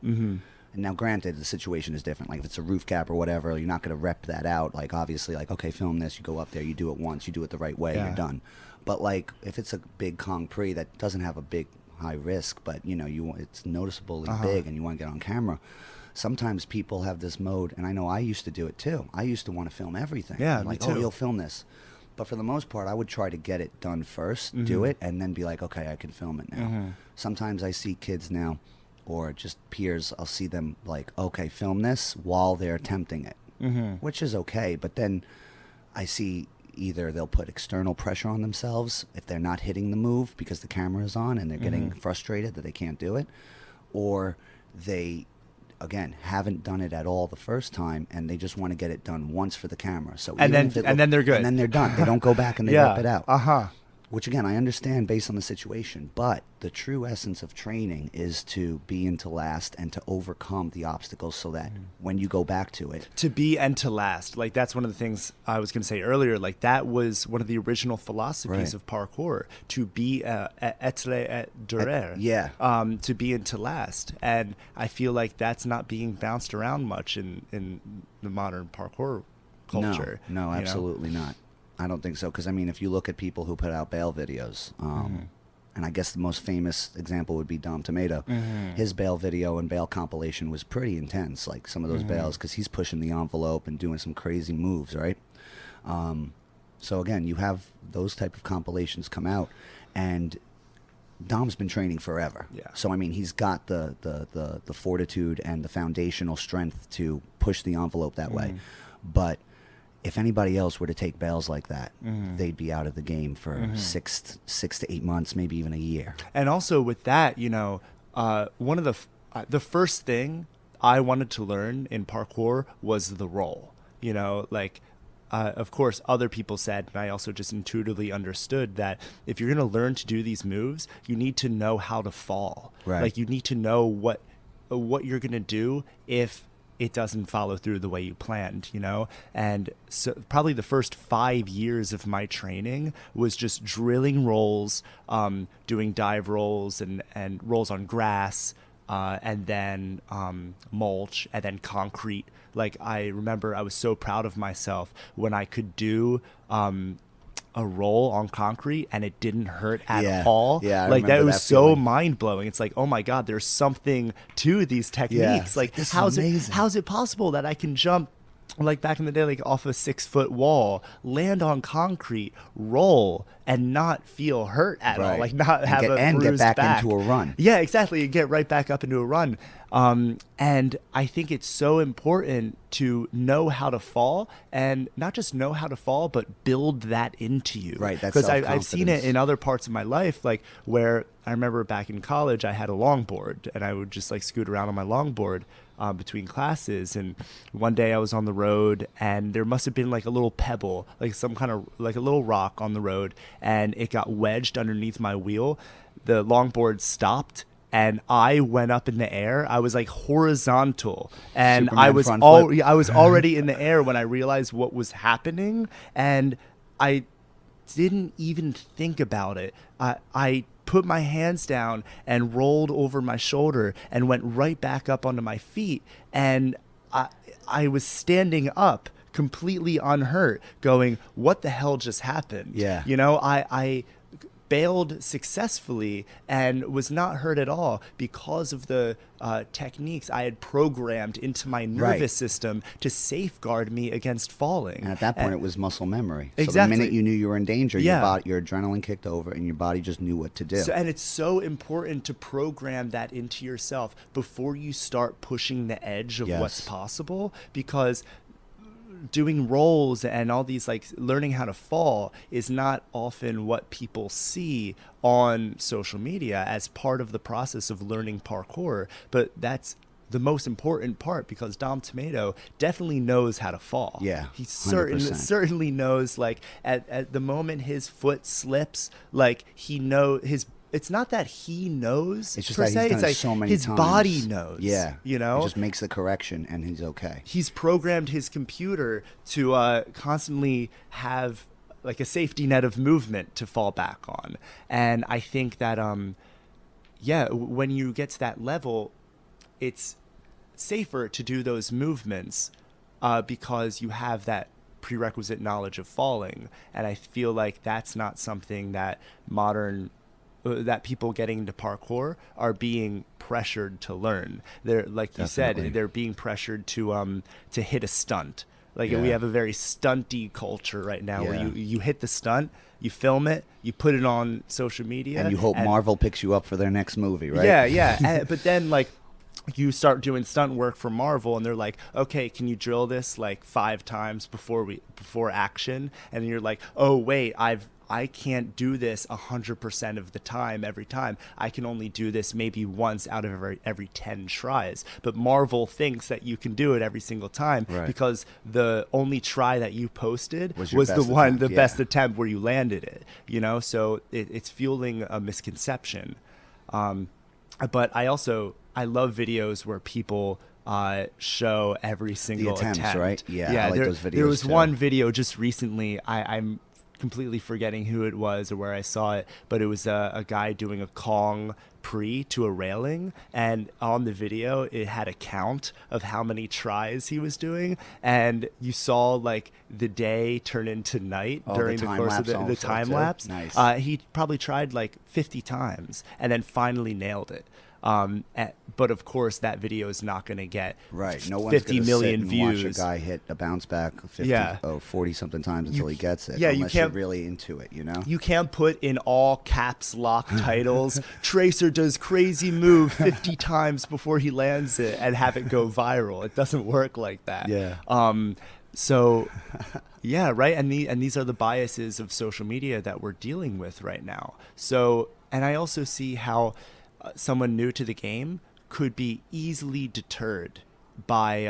now granted, the situation is different. Like if it's a roof cap or whatever, you're not going to rep that out. Like obviously, like, okay, film this, you go up there, you do it once, you do it the right way, Yeah. you're done. But like if it's a big concrete that doesn't have a big high risk, but you know, it's noticeably big and you want to get on camera, sometimes people have this mode, and I know I used to do it too. I used to want to film everything. Yeah, like, me too. oh, you'll film this. But for the most part, I would try to get it done first, do it, and then be like, okay, I can film it now. Sometimes I see kids now, or just peers, I'll see them like, okay, film this while they're attempting it, which is okay. But then I see either they'll put external pressure on themselves if they're not hitting the move because the camera is on and they're getting frustrated that they can't do it, or they again haven't done it at all the first time and they just want to get it done once for the camera. So And then they're good. and then they're done. They don't go back and they Yeah. rip it out. Uh-huh. Which again, I understand based on the situation, but the true essence of training is to be and to last and to overcome the obstacles so that when you go back to it, To be and to last. Like that's one of the things I was going to say earlier. Like that was one of the original philosophies Right. of parkour, to be être et durer. yeah. To be and to last. And I feel like that's not being bounced around much in the modern parkour culture. No, you know? absolutely not. I don't think so. Because, I mean, if you look at people who put out bail videos, and I guess the most famous example would be Dom Tomato. His bail video and bail compilation was pretty intense, like some of those bails, because he's pushing the envelope and doing some crazy moves, right? So, again, you have those type of compilations come out, and Dom's been training forever. Yeah. So, I mean, he's got the fortitude and the foundational strength to push the envelope that way. But if anybody else were to take bails like that, they'd be out of the game for 6 to 8 months, maybe even a year. And also with that, you know, one of the first thing I wanted to learn in parkour was the roll. You know, like, of course, other people said, and I also just intuitively understood that if you're going to learn to do these moves, you need to know how to fall. Right. Like, you need to know what you're going to do if it doesn't follow through the way you planned, you know? And so probably the first 5 years of my training was just drilling rolls, doing dive rolls and rolls on grass, and then mulch, and then concrete. Like, I remember I was so proud of myself when I could do a roll on concrete and it didn't hurt at all. Yeah, I like that remember was that so feeling. mind blowing. It's like, oh my God, there's something to these techniques. Like, This is how's amazing. it possible that I can jump, like back in the day, like off a 6-foot wall, land on concrete, roll, and not feel hurt at all, Right. like not And have get- a and get bruised back into a run. Yeah, exactly. You get right back up into a run. And I think it's so important to know how to fall, and not just know how to fall, but build that into you. Right, that Because I've seen it self-confidence. in other parts of my life, like where I remember back in college, I had a longboard and I would just like scoot around on my longboard between classes. And one day I was on the road and there must have been like a little pebble, like some kind of like a little rock on the road, and it got wedged underneath my wheel. The longboard stopped and I went up in the air. I was like horizontal, and Superman I was front flip. I was already in the air when I realized what was happening, and I didn't even think about it. I put my hands down and rolled over my shoulder and went right back up onto my feet, and I was standing up completely unhurt, going, what the hell just happened? Yeah. You know, I bailed successfully and was not hurt at all because of the techniques I had programmed into my nervous system to safeguard me against falling. And at that point, it was muscle memory. So Exactly. the minute you knew you were in danger, Yeah. your adrenaline kicked over and your body just knew what to do. So, and it's so important to program that into yourself before you start pushing the edge of what's Yes. possible, because doing rolls and all these, like, learning how to fall is not often what people see on social media as part of the process of learning parkour, but that's the most important part, because Dom Tomato definitely knows how to fall. Yeah, He 100%. certainly knows, like, at the moment his foot slips, like, he knows his. It's not that he knows, It's just per that se. he's done It's it like so many his times. body knows. Yeah. You know? He just makes the correction and he's okay. He's programmed his computer to constantly have like a safety net of movement to fall back on. And I think that when you get to that level, it's safer to do those movements because you have that prerequisite knowledge of falling. And I feel like that's not something that that people getting into parkour are being pressured to learn. They're, like you said, they're being pressured to hit a stunt. Like we have a very stunty culture right now where you hit the stunt, you film it, you put it on social media. And you hope Marvel picks you up for their next movie, right? Yeah. But then like you start doing stunt work for Marvel and they're like, okay, can you drill this like 5 times before action? And you're like, oh wait, I can't do this 100% of the time every time. I can only do this maybe once out of every 10 tries. But Marvel thinks that you can do it every single time because the only try that you posted was the best attempt where you landed it. You know, so it's fueling a misconception. But I love videos where people show every single attempts, attempt. right? Yeah, I like those videos. There was too. one video just recently. I'm completely forgetting who it was or where I saw it, but it was a guy doing a Kong pre to a railing, and on the video it had a count of how many tries he was doing, and you saw like the day turn into night during the course of the time lapse. Nice. He probably tried like 50 times and then finally nailed it. But of course, that video is not going to get no one's 50 million sit and views. Watch a guy hit a bounce back 40 something times until he gets it. Yeah, unless you're really into it, you know. You can't put in all caps lock titles. Tracer does crazy move 50 times before he lands it and have it go viral. It doesn't work like that. Yeah. So, yeah, right. And these are the biases of social media that we're dealing with right now. So, and I also see how someone new to the game could be easily deterred by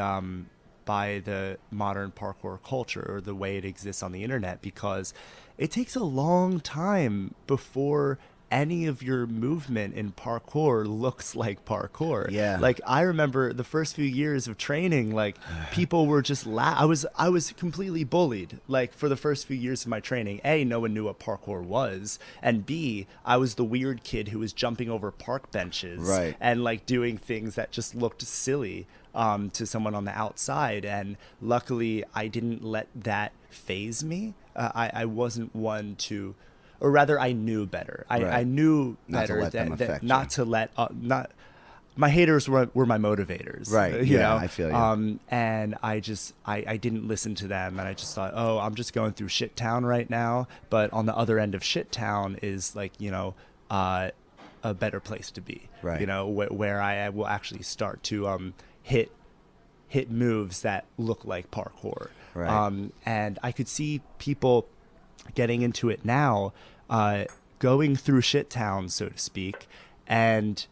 the modern parkour culture or the way it exists on the internet, because it takes a long time before any of your movement in parkour looks like parkour. Yeah. Like I remember the first few years of training, like people were just I was completely bullied. Like for the first few years of my training, A, no one knew what parkour was, and B, I was the weird kid who was jumping over park benches and like doing things that just looked silly to someone on the outside. And luckily I didn't let that faze me. I wasn't one to, or rather I knew better. I knew better not to let my haters were my motivators. Right. You know? I feel you. And I didn't listen to them, and I just thought, oh, I'm just going through shit town right now. But on the other end of shit town is like, you know, a better place to be. Right. You know, where I will actually start to hit moves that look like parkour. Right. And I could see people getting into it now, going through shit town, so to speak, and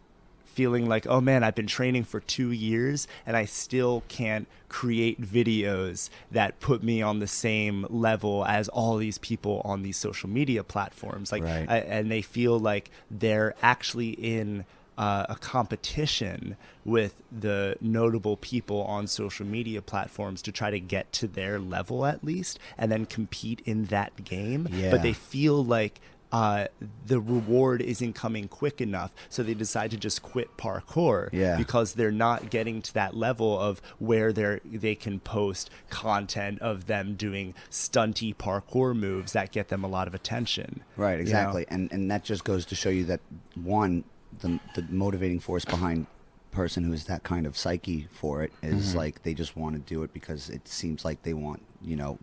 feeling like, oh man, I've been training for 2 years and I still can't create videos that put me on the same level as all these people on these social media platforms. Like, and they feel like they're actually in a competition with the notable people on social media platforms to try to get to their level at least, and then compete in that game. But they feel like the reward isn't coming quick enough, so they decide to just quit parkour because they're not getting to that level of where they can post content of them doing stunty parkour moves that get them a lot of attention. Right, exactly. You know? And that just goes to show you that, one, the motivating force behind person who is that kind of psyche for it is like they just want to do it because it seems like they want, you know,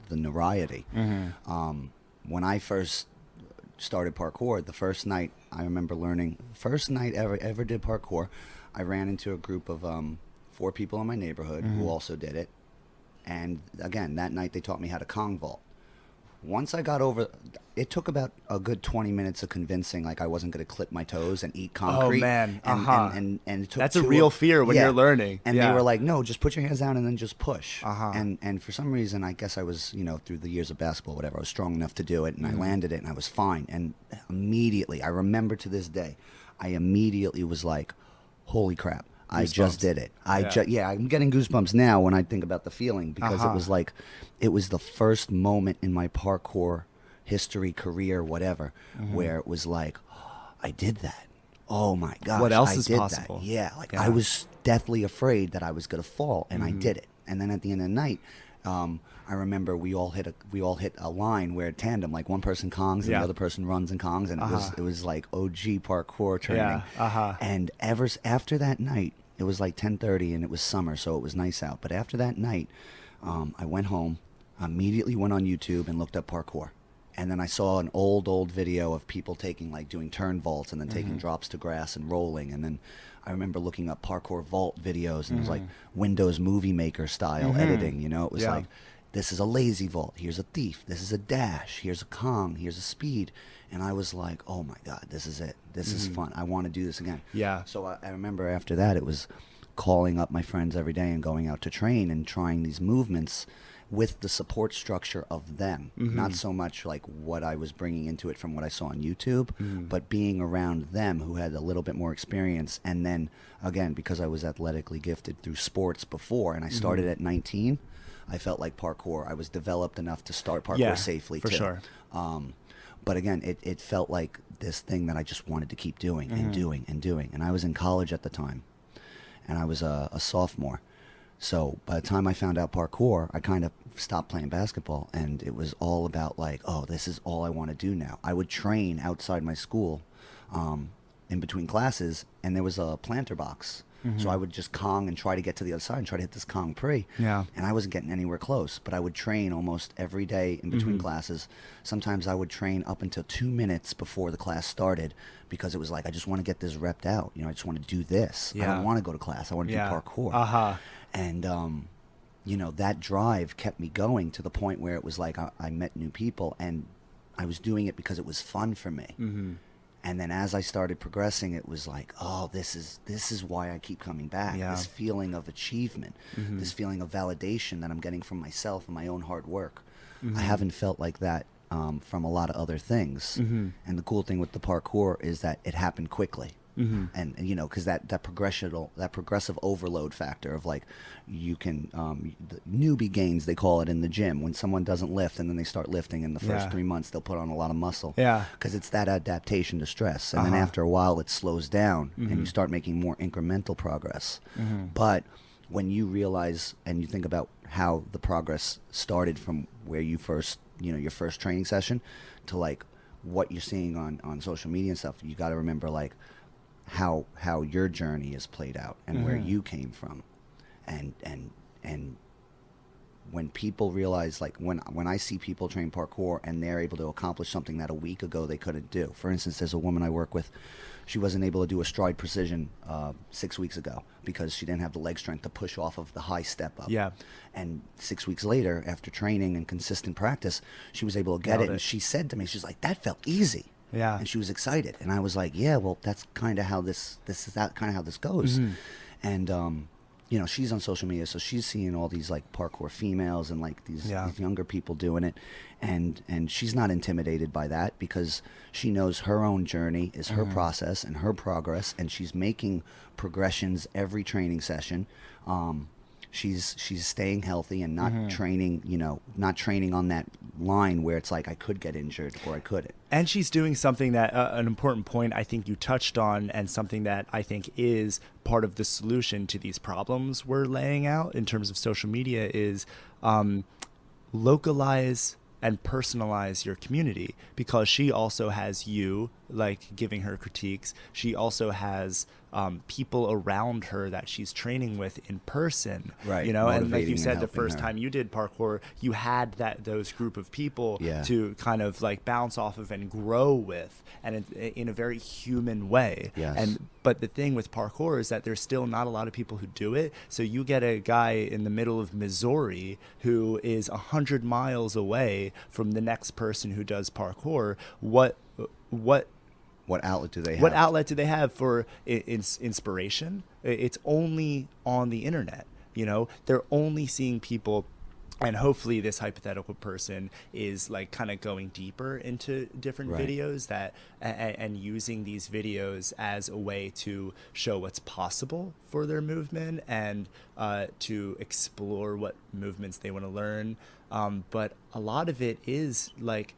the notoriety. When I first started parkour, the first night I remember learning, first night ever did parkour, I ran into a group of 4 people in my neighborhood who also did it, and again that night they taught me how to Kong vault. Once I got over, it took about a good 20 minutes of convincing, like I wasn't going to clip my toes and eat concrete. Oh man, and it took that's a real fear when you're learning. And they were like, no, just put your hands down and then just push. And for some reason, I guess I was, you know, through the years of basketball, whatever, I was strong enough to do it, and I landed it, and I was fine. And immediately, I remember to this day, I immediately was like, holy crap. I just did it. I'm getting goosebumps now when I think about the feeling, because it was like, it was the first moment in my parkour history, career, whatever, where it was like, oh, I did that. oh my gosh, What else I is did possible? that. Yeah, like Yeah. I was deathly afraid that I was gonna fall, and I Mm-hmm. did it. And then at the end of the night, I remember we all hit a line where tandem, like one person kongs and Yeah. the other person runs and kongs, and it was like OG parkour training. Yeah. And after that night, it was like 10:30, and it was summer, so it was nice out. But after that night, I went home, immediately went on YouTube and looked up parkour. And then I saw an old video of people doing turn vaults and then taking drops to grass and rolling. And then I remember looking up parkour vault videos, and it was like Windows Movie Maker style editing. You know, it was like, this is a lazy vault, here's a thief, this is a dash, here's a kong, here's a speed. And I was like, oh my God, this is it. This is fun. I want to do this again. Yeah. So I remember after that, it was calling up my friends every day and going out to train and trying these movements with the support structure of them. Not so much like what I was bringing into it from what I saw on YouTube, but being around them who had a little bit more experience. And then again, because I was athletically gifted through sports before, and I started at 19, I felt like parkour, I was developed enough to start parkour safely for too. sure. But again, it felt like this thing that I just wanted to keep doing and doing and doing. And I was in college at the time, and I was a sophomore. So by the time I found out parkour, I kind of stopped playing basketball, and it was all about like, oh, this is all I want to do now. I would train outside my school in between classes, and there was a planter box. So I would just kong and try to get to the other side and try to hit this kong pre. Yeah. And I wasn't getting anywhere close, but I would train almost every day in between classes. Sometimes I would train up until 2 minutes before the class started, because it was like, I just want to get this repped out. You know, I just want to do this. I Yeah. don't want to go to class. I want to do parkour. And, you know, that drive kept me going to the point where it was like I met new people, and I was doing it because it was fun for me. And then as I started progressing, it was like, oh, this is why I keep coming back. Yeah. This feeling of achievement, this feeling of validation that I'm getting from myself and my own hard work. I haven't felt like that from a lot of other things. And the cool thing with the parkour is that it happened quickly. And you know, because that progressive overload factor of like, you can the newbie gains, they call it in the gym, when someone doesn't lift and then they start lifting in the first 3 months, they'll put on a lot of muscle. Yeah. Because it's that adaptation to stress, and then after a while it slows down and you start making more incremental progress. But when you realize and you think about how the progress started from where you first, you know, your first training session to like what you're seeing on social media and stuff, you got to remember like how your journey is played out and where you came from. And when people realize, like when I see people train parkour and they're able to accomplish something that a week ago they couldn't do. For instance, there's a woman I work with, she wasn't able to do a stride precision 6 weeks ago because she didn't have the leg strength to push off of the high step up. Yeah. And 6 weeks later, after training and consistent practice, she was able to get it. And she said to me, she's like, that felt easy. Yeah. And she was excited. And I was like, yeah, well, that's kind of how this goes. And, you know, she's on social media, so she's seeing all these like parkour females and like these younger people doing it. And she's not intimidated by that because she knows her own journey is her process and her progress. And she's making progressions every training session. She's staying healthy and not training, you know, not training on that line where it's like I could get injured or I couldn't. And she's doing something that an important point I think you touched on, and something that I think is part of the solution to these problems we're laying out in terms of social media is localize and personalize your community, because she also has you like giving her critiques. She also has people around her that she's training with in person, right? You know, and like Motivating you said, and the first helping time you did parkour, you had those group of people to kind of like bounce off of and grow with, and in a very human way. Yes. But the thing with parkour is that there's still not a lot of people who do it. So you get a guy in the middle of Missouri who is 100 miles away from the next person who does parkour. What outlet do they have? What outlet do they have for inspiration? It's only on the internet. You know, they're only seeing people. And hopefully this hypothetical person is like kind of going deeper into different videos that and using these videos as a way to show what's possible for their movement and to explore what movements they want to learn. But a lot of it is like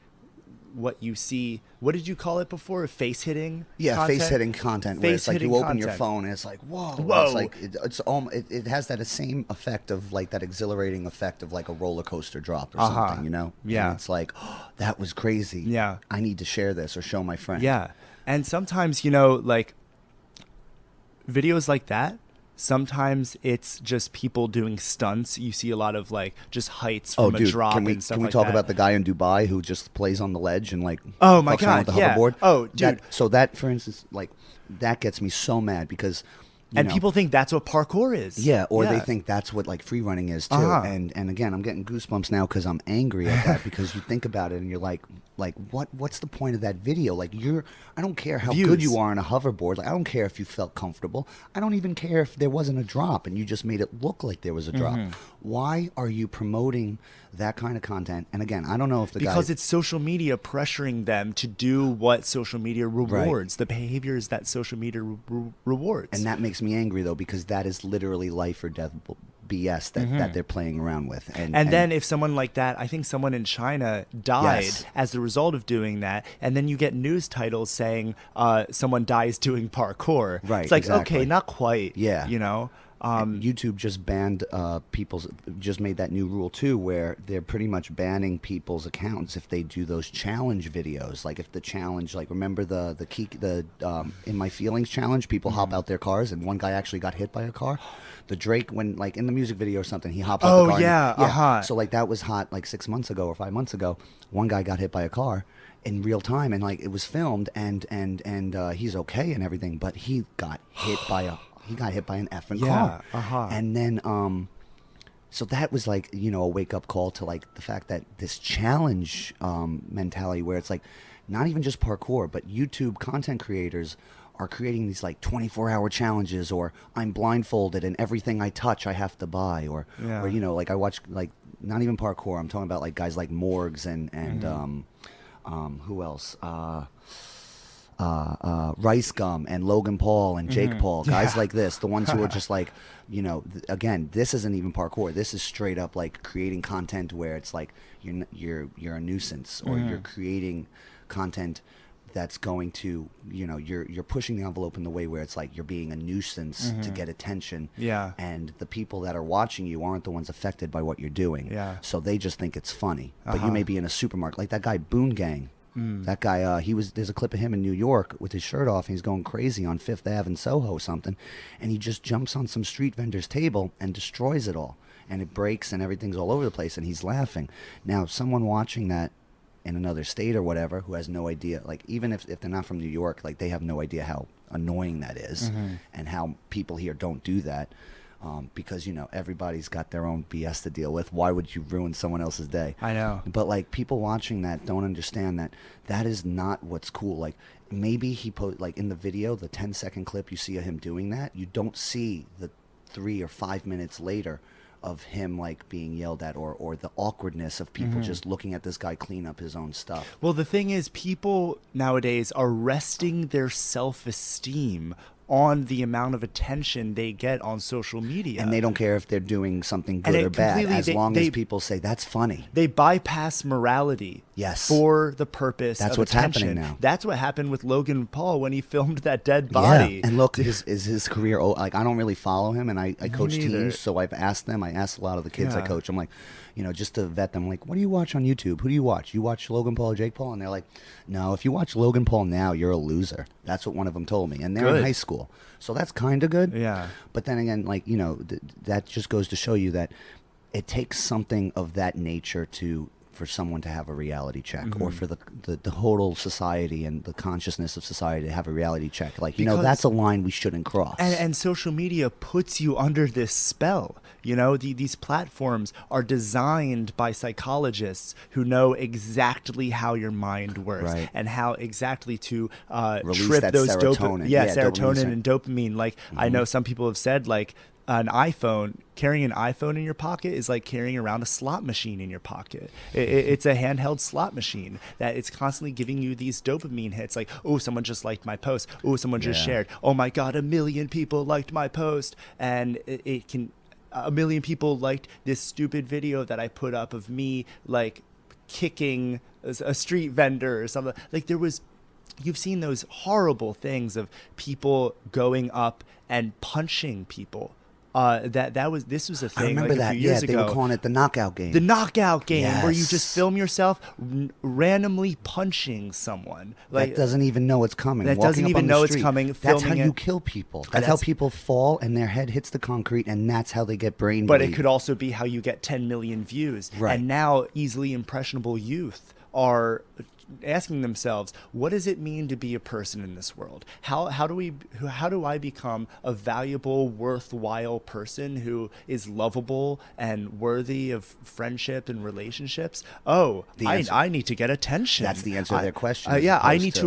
what you see. What did you call it before? Face hitting? Yeah, content? face hitting content. Where it's like Face-hitting you open your content. phone and it's like, whoa. Whoa. It's like it has that same effect of like that exhilarating effect of like a roller coaster drop or something, you know? Yeah. And it's like, oh, that was crazy. Yeah. I need to share this or show my friend. Yeah. And sometimes, you know, like videos like that, sometimes it's just people doing stunts. You see a lot of like just heights from a drop can we, and stuff can we like talk that. about the guy in Dubai who just plays on the ledge and like Oh my fucks around God, with the yeah. hoverboard? Oh, dude. So that, for instance, like that gets me so mad because you And know, people think that's what parkour is. yeah, or they think that's what like free running is too. And again, I'm getting goosebumps now because I'm angry at that because you think about it and you're like what's the point of that video? Like I don't care how good you are on a hoverboard. Like I don't care if you felt comfortable. I don't even care if there wasn't a drop and you just made it look like there was a drop. Why are you promoting that kind of content? And again, I don't know if because it's social media pressuring them to do what social media rewards, the behaviors that social media rewards. And that makes me angry though because that is literally life or death BS that they're playing around with. And then if someone like that, I think someone in China died as a result of doing that, and then you get news titles saying someone dies doing parkour. Right, it's like, exactly. okay, not quite. Yeah. You know? YouTube just banned just made that new rule too, where they're pretty much banning people's accounts if they do those challenge videos. Like if the challenge, like remember the In My Feelings challenge, people hop out their cars, and one guy actually got hit by a car. The Drake, when like in the music video or something, he hops out the car. Yeah. So like that was hot like 6 months ago or 5 months ago. One guy got hit by a car in real time, and like it was filmed, and he's okay and everything, but he got hit by an effing car. And then so that was like, you know, a wake up call to like the fact that this challenge mentality where it's like not even just parkour, but YouTube content creators are creating these like 24-hour challenges, or I'm blindfolded and everything I touch I have to buy, or you know, like I watch like not even parkour, I'm talking about like guys like Morgs and who else? Rice Gum and Logan Paul and Jake Paul, guys like this, the ones who are just like, you know, again, this isn't even parkour. This is straight up like creating content where it's like you're a nuisance, or you're creating content that's going to, you know, you're pushing the envelope in the way where it's like you're being a nuisance to get attention. Yeah. And the people that are watching you aren't the ones affected by what you're doing. Yeah. So they just think it's funny. But you may be in a supermarket, like that guy Boone Gang. That guy, there's a clip of him in New York with his shirt off, and he's going crazy on Fifth Ave in Soho or something, and he just jumps on some street vendor's table and destroys it all, and it breaks and everything's all over the place, and he's laughing. Now, someone watching that in another state or whatever who has no idea, like even if they're not from New York, like they have no idea how annoying that is, and how people here don't do that. Because, you know, everybody's got their own BS to deal with. Why would you ruin someone else's day? I know. But, like, people watching that don't understand that that is not what's cool. Like, maybe he like, in the video, the 10-second clip you see of him doing that, you don't see the 3 or 5 minutes later of him, like, being yelled at, or the awkwardness of people just looking at this guy clean up his own stuff. Well, the thing is, people nowadays are resting their self-esteem on the amount of attention they get on social media. And they don't care if they're doing something good or bad, as long as people say, that's funny. They bypass morality for the purpose of what's attention. happening now. That's what happened with Logan Paul when he filmed that dead body. Yeah. And look, is his career, like, I don't really follow him, and I coach teams, so I've asked them. I asked a lot of the kids I coach. I'm like, you know, just to vet them, like, what do you watch on YouTube? Who do you watch? You watch Logan Paul or Jake Paul? And they're like, no, if you watch Logan Paul now, you're a loser. That's what one of them told me. And they're in high school. So that's kind of good. Yeah. But then again, like, you know, that just goes to show you that it takes something of that nature for someone to have a reality check, or for the total society and the consciousness of society to have a reality check. Like, you know, that's a line we shouldn't cross. And social media puts you under this spell. You know, these platforms are designed by psychologists who know exactly how your mind works, and how exactly to trip that those serotonin. Serotonin and dopamine. Like, I know some people have said, like, carrying an iPhone in your pocket is like carrying around a slot machine in your pocket. It's a handheld slot machine that it's constantly giving you these dopamine hits. Like, oh, someone just liked my post. Oh, someone just shared. Oh my God, 1 million people liked my post. And it can, 1 million people liked this stupid video that I put up of me, like, kicking a street vendor or something. Like you've seen those horrible things of people going up and punching people. This was a thing. I remember like a that. few years They ago. were calling it the knockout game. The knockout game, where you Yes. just film yourself randomly punching someone. Like that doesn't even know it's coming. that walking doesn't up even on the know it's street. coming, That's how filming you it. kill people. And That's how that's- people fall and their head hits the concrete, and that's how they get brain But bleed. it could also be how you get 10 million views. Right. And now easily impressionable youth are asking themselves, what does it mean to be a person in this world? How do I become a valuable, worthwhile person who is lovable and worthy of friendship and relationships? Oh, I need to get attention. That's the answer to their question, as Yeah, I opposed need to-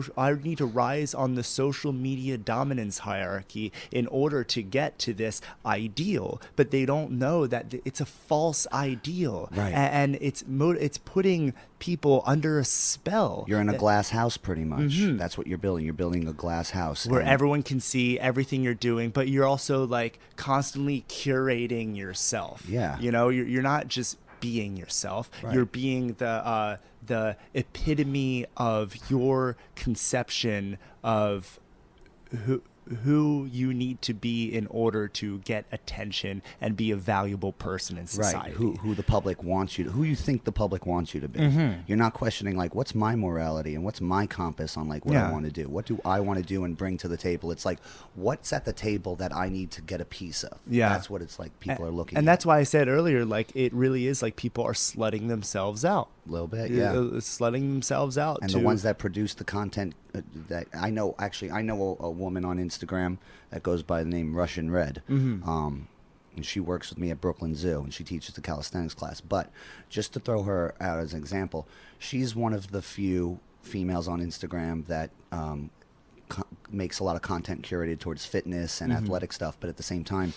to I need to rise on the social media dominance hierarchy in order to get to this ideal. But they don't know that it's a false ideal, Right. and it's putting people under a spell. You're in a glass house, pretty much. That's what you're building. You're building a glass house where and- everyone can see everything you're doing, but you're also like constantly curating yourself. Yeah. You know, you're not just being yourself. Right. You're being the epitome of your conception of who you need to be in order to get attention and be a valuable person in society. Right, who the public wants you to, who you think the public wants you to be. You're not questioning like, what's my morality and what's my compass on like what I Yeah. want to do? What do I want to do and bring to the table? It's like, what's at the table that I need to get a piece of? Yeah. That's what it's like people are looking And at. that's why I said earlier, like, it really is like people are slutting themselves out. A little bit, yeah. Slutting themselves out. And to, the ones that produce the content that I know a woman on Instagram that goes by the name Russian Red. And she works with me at Brooklyn Zoo, and she teaches the calisthenics class. But just to throw her out as an example, she's one of the few females on Instagram that makes a lot of content curated towards fitness and athletic stuff. But at the same time,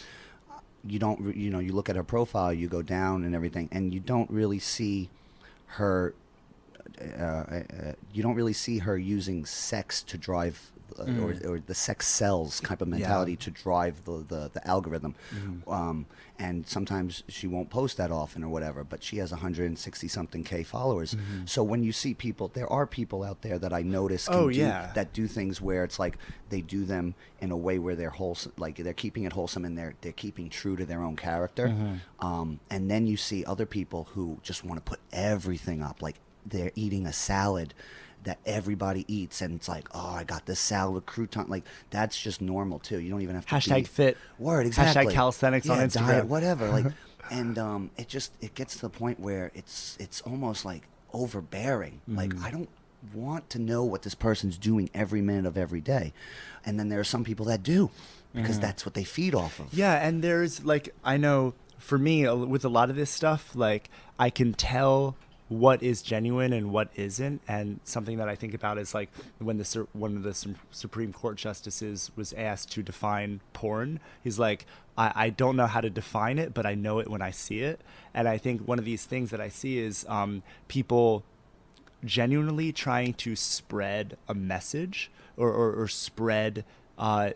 you don't, you look at her profile, you go down and everything, and you don't really see her. You don't really see her using sex to drive or the sex sells type of mentality to drive the algorithm. And sometimes she won't post that often or whatever, but she has 160 something K followers. So when you see people, there are people out there that I notice that do things where it's like they do them in a way where they're wholesome, like they're keeping it wholesome and they're keeping true to their own character. And then you see other people who just want to put everything up, like they're eating a salad that everybody eats, and it's like, oh, I got this salad with crouton. Like, that's just normal too. You don't even have to Hashtag fit. Word, exactly. Hashtag calisthenics on Instagram. Diet, whatever. Like, and it gets to the point where it's almost like overbearing. Like, I don't want to know what this person's doing every minute of every day. And then there are some people that do, because that's what they feed off of. Yeah, and there's like, I know for me with a lot of this stuff, like I can tell what is genuine and what isn't. And something that I think about is like when one of the Supreme Court justices was asked to define porn, he's like, I don't know how to define it, but I know it when I see it. And I think one of these things that I see is people genuinely trying to spread a message or spread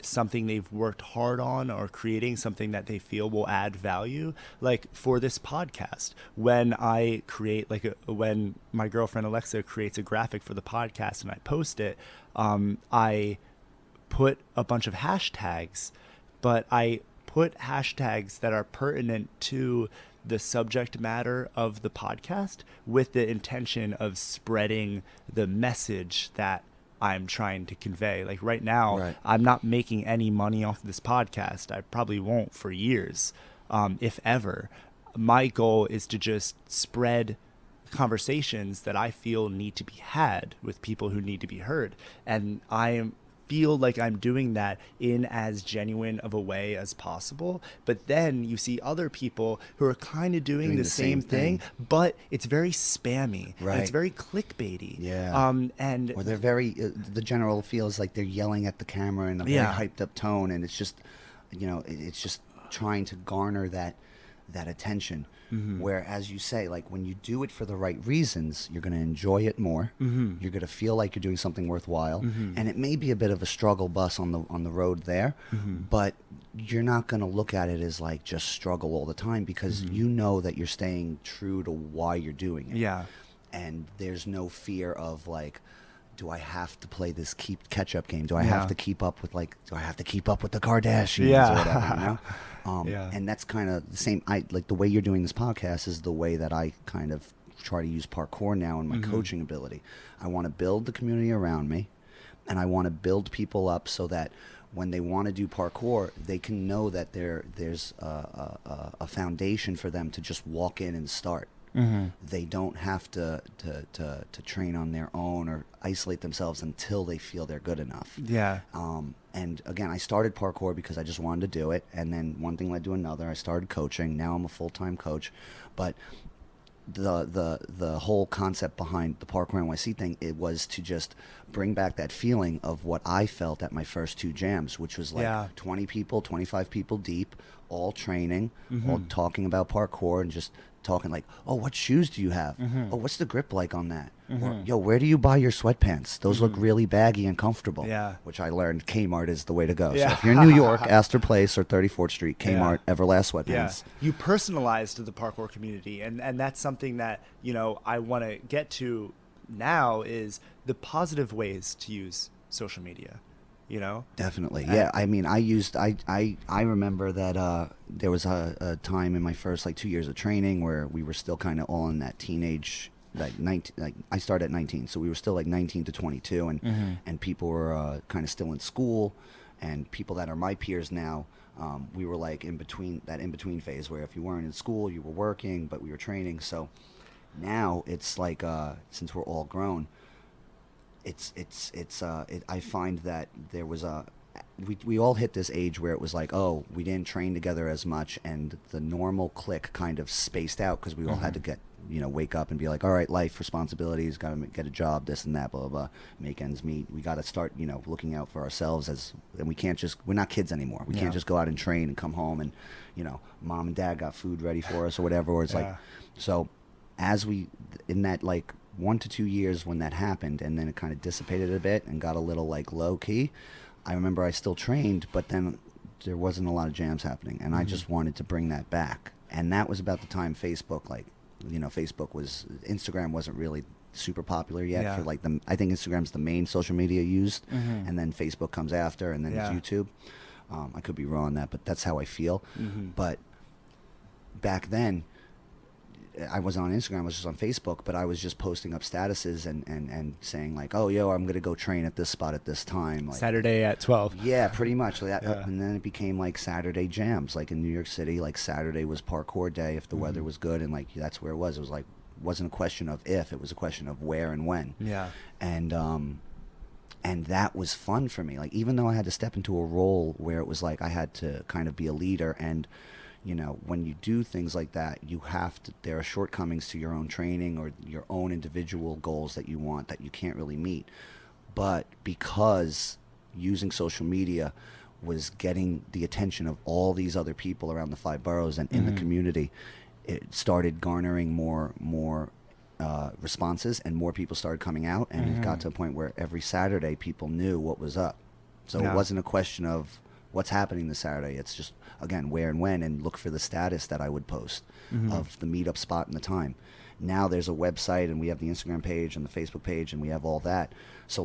something they've worked hard on, or creating something that they feel will add value. Like for this podcast, when I create when my girlfriend Alexa creates a graphic for the podcast and I post it, I put a bunch of hashtags, but I put hashtags that are pertinent to the subject matter of the podcast with the intention of spreading the message that I'm trying to convey. Like right now, I'm not making any money off of this podcast. I probably won't for years, if ever. My goal is to just spread conversations that I feel need to be had with people who need to be heard. And I feel like I'm doing that in as genuine of a way as possible. But then you see other people who are kind of doing the same thing, but it's very spammy. Right. And it's very clickbaity. Yeah. And or they're very, the general feels like they're yelling at the camera in a very hyped up tone, and it's just, it's just trying to garner that attention. Where, as you say, like when you do it for the right reasons, you're going to enjoy it more. You're going to feel like you're doing something worthwhile, and it may be a bit of a struggle bus on the road there, but you're not going to look at it as like just struggle all the time, because you know that you're staying true to why you're doing it. Yeah. and there's no fear of like, do I have to play this catch-up game? Do I have to keep up with do I have to keep up with the Kardashians or whatever, you know? And that's kind of the same. Like the way you're doing this podcast is the way that I kind of try to use parkour now in my coaching ability. I want to build the community around me, and I want to build people up so that when they want to do parkour, they can know that there's a foundation for them to just walk in and start. They don't have to train on their own or isolate themselves until they feel they're good enough. Yeah. And again, I started parkour because I just wanted to do it, and then one thing led to another. I started coaching. Now I'm a full-time coach, but the whole concept behind the Parkour NYC thing, it was to just bring back that feeling of what I felt at my first 2 jams, which was like 20 people, 25 people deep, all training, all talking about parkour and just talking like, oh, what shoes do you have? Oh, what's the grip like on that? Or, yo, where do you buy your sweatpants? Those look really baggy and comfortable. Yeah. Which I learned Kmart is the way to go. So if you're in New York, Astor Place or 34th Street, Kmart, Everlast sweatpants. You personalized the parkour community, and that's something that, you know, I want to get to now is the positive ways to use social media. You know? Definitely. Yeah. I mean, I remember that there was a time in my first 2 years of training where we were still kind of all in that teenage, I started at 19, so we were still 19 to 22, and people were kind of still in school, and people that are my peers now, we were in between phase where if you weren't in school, you were working, but we were training. So now it's since we're all grown, I find that there was we all hit this age where it was oh, we didn't train together as much, and the normal clique kind of spaced out because we all had to wake up and be all right, life responsibilities, got to get a job, this and that, blah, blah, blah, make ends meet. We got to start, looking out for ourselves and we can't we're not kids anymore. We can't just go out and train and come home and, mom and dad got food ready for us or whatever. Or it's so as in that 1 to 2 years when that happened, and then it kind of dissipated a bit and got a little low key. I remember I still trained, but then there wasn't a lot of jams happening, and I just wanted to bring that back. And that was about the time Facebook, Instagram wasn't really super popular yet for I think Instagram's the main social media used, and then Facebook comes after, and then it's YouTube. I could be wrong on that, but that's how I feel. But back then, I wasn't on Instagram, I was just on Facebook, but I was just posting up statuses and saying oh, yo, I'm going to go train at this spot at this time. Saturday at 12. Yeah, pretty much. And then it became Saturday jams. In New York City, Saturday was parkour day if the weather was good, and that's where it was. It was wasn't a question of if, it was a question of where and when. Yeah. And that was fun for me. Even though I had to step into a role where it was I had to kind of be a leader, and when you do things like that, there are shortcomings to your own training or your own individual goals that you want that you can't really meet. But because using social media was getting the attention of all these other people around the 5 boroughs and in the community, it started garnering more responses, and more people started coming out, and it got to a point where every Saturday people knew what was up. So it wasn't a question of what's happening this Saturday. It's just, again, where and when, and look for the status that I would post of the meetup spot and the time. Now there's a website, and we have the Instagram page and the Facebook page, and we have all that. So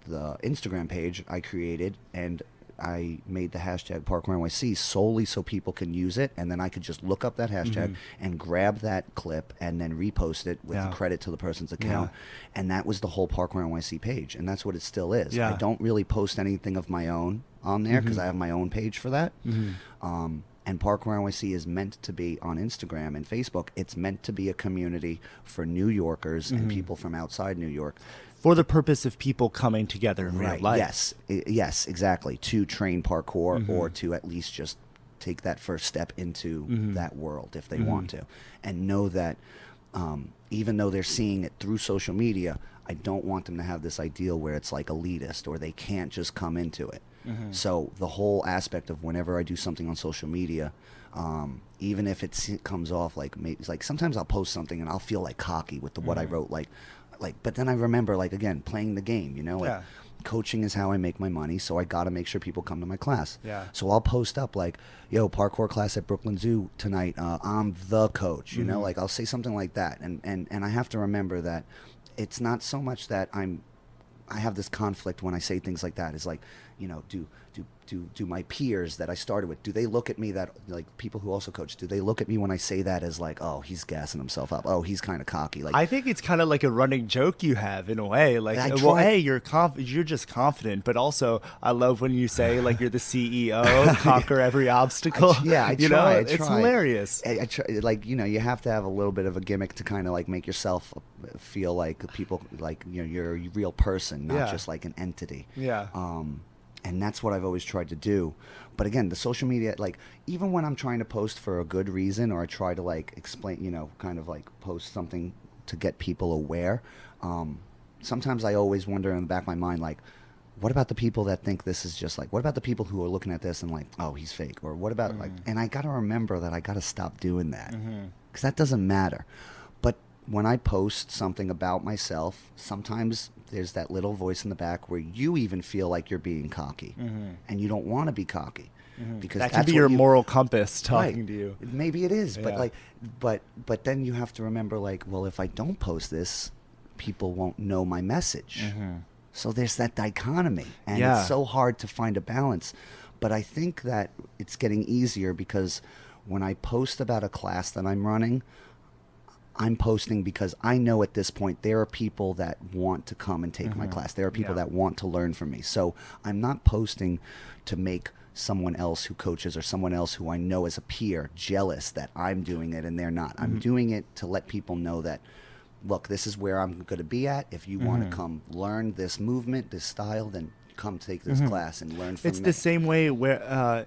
the Instagram page I created, and I made the hashtag Parkour NYC solely so people can use it, and then I could just look up that hashtag and grab that clip and then repost it with the credit to the person's account. And that was the whole Parkour NYC page, and that's what it still is. I don't really post anything of my own on there because I have my own page for that. And Parkour NYC is meant to be on Instagram and Facebook. It's meant to be a community for New Yorkers and people from outside New York. For the purpose of people coming together in real life. Yes, exactly. To train parkour or to at least just take that first step into that world if they want to. And know that even though they're seeing it through social media, I don't want them to have this ideal where it's elitist or they can't just come into it. So the whole aspect of whenever I do something on social media, even if it comes off maybe sometimes I'll post something and I'll feel cocky with what I wrote, like, but then I remember, like, again, playing the game, you know, like, Yeah. coaching is how I make my money, so I got to make sure people come to my class. Yeah. So I'll post up like, yo, parkour class at Brooklyn Zoo tonight. I'm the coach, you know, like I'll say something like that. And I have to remember that it's not so much that I have this conflict when I say things like that. It's like, you know, do my peers that I started with, do they look at me, that like people who also coach, do they look at me when I say that as like, oh, he's gassing himself up, oh, he's kind of cocky? Like, I think it's kind of like a running joke you have in a way, like, I well, try- hey, you're just confident, but also I love when you say like you're the CEO, conquer every obstacle. I you try, know, I it's try. hilarious. I try, like, you know, you have to have a little bit of a gimmick to kind of like make yourself feel like people, like, you know, you're a real person, not Yeah. just like an entity. Yeah. And that's what I've always tried to do. But again, the social media, like, even when I'm trying to post for a good reason, or I try to like explain, you know, kind of like post something to get people aware, sometimes I always wonder in the back of my mind, like, what about the people that think this is just like, what about the people who are looking at this and like, oh, he's fake? Or what about like, and I got to remember that I got to stop doing that, because that doesn't matter. But when I post something about myself, sometimes there's that little voice in the back where you even feel like you're being cocky, and you don't want to be cocky, because That that's could be what your you- moral compass talking Right. to you. Maybe it is, but Yeah. like, but then you have to remember, like, well, if I don't post this, people won't know my message. So there's that dichotomy, and Yeah. it's so hard to find a balance. But I think that it's getting easier, because when I post about a class that I'm running, I'm posting because I know at this point there are people that want to come and take my class. There are people Yeah. that want to learn from me. So I'm not posting to make someone else who coaches or someone else who I know as a peer jealous that I'm doing it and they're not. I'm doing it to let people know that, look, this is where I'm going to be at. If you want to come learn this movement, this style, then come take this class and learn from It's me. the same way where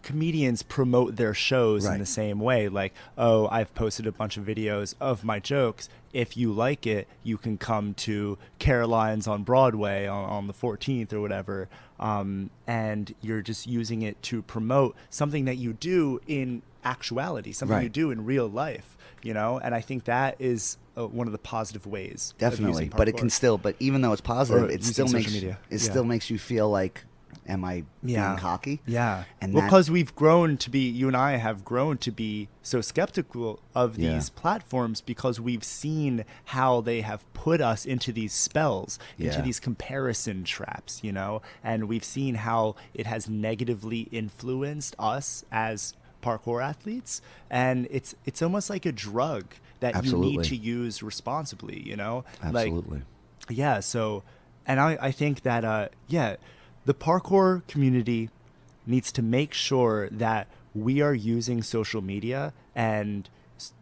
comedians promote their shows in Right. the same way. Like, oh, I've posted a bunch of videos of my jokes. If you like it, you can come to Caroline's on Broadway on the 14th or whatever. And you're just using it to promote something that you do in actuality, something you Right. do in real life, you know? And I think that is one of the positive ways. of Definitely, using but it parkour. can still. But even though it's positive, Or it using still social makes media. it Yeah. still makes you feel like, am I being cocky? Yeah. And Well, that- because we've grown to be, you and I have grown to be so skeptical of Yeah. these platforms, because we've seen how they have put us into these spells, into Yeah. these comparison traps, you know, and we've seen how it has negatively influenced us as parkour athletes. And it's almost like a drug that you need Absolutely. to use responsibly, you know? Absolutely. Like, yeah. So, and I think that, the parkour community needs to make sure that we are using social media and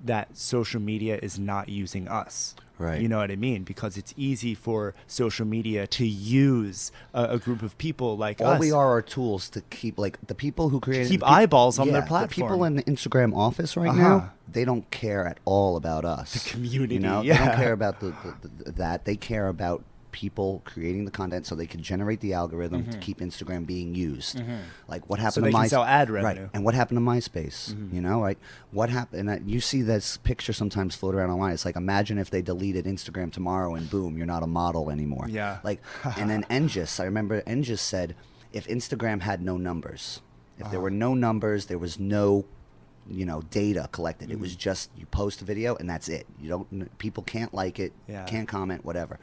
that social media is not using us. Right. You know what I mean? Because it's easy for social media to use a group of people like All us. we are tools to keep, like, the people who create keep eyeballs on their The platform. people in the Instagram office right Uh-huh. now, they don't care at all about us. The community, you know, they yeah. don't care about that. They care about people creating the content so they can generate the algorithm to keep Instagram being used. Like what happened So to they can my sell ad revenue. right? And what happened to MySpace? You know, like what happened? And you see this picture sometimes float around online. It's like, imagine if they deleted Instagram tomorrow and boom, you're not a model anymore. Yeah. Like, and then Engis, I remember Engis said, if Instagram had no numbers, if there were no numbers, there was no, you know, data collected. It was just you post a video and that's it. You don't, people can't like it, Yeah. can't comment, whatever.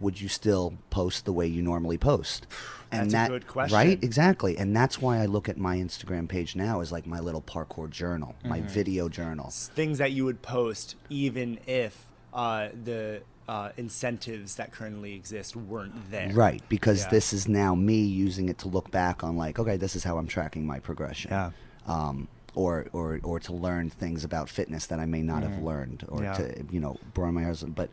Would you still post the way you normally post? And That's a good question. Right? Exactly. And that's why I look at my Instagram page now as like my little parkour journal, my video journal. Things that you would post even if the incentives that currently exist weren't there. Right, because Yeah. this is now me using it to look back on, like, okay, this is how I'm tracking my progression. Yeah. Or to learn things about fitness that I may not have learned, or Yeah. to, you know, burn my husband. But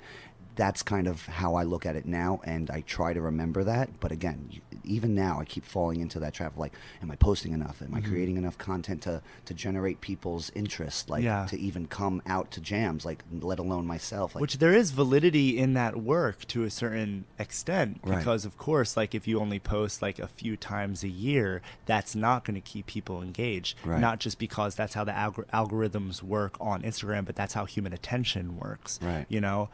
that's kind of how I look at it now, and I try to remember that. But again, even now, I keep falling into that trap of like, am I posting enough? Am I creating enough content to generate people's interest, like Yeah. to even come out to jams, like let alone myself? Like, Which there is validity in that work to a certain extent, Right. because of course, like if you only post like a few times a year, that's not going to keep people engaged. Right. Not just because that's how the algorithms work on Instagram, but that's how human attention works. Right. You know,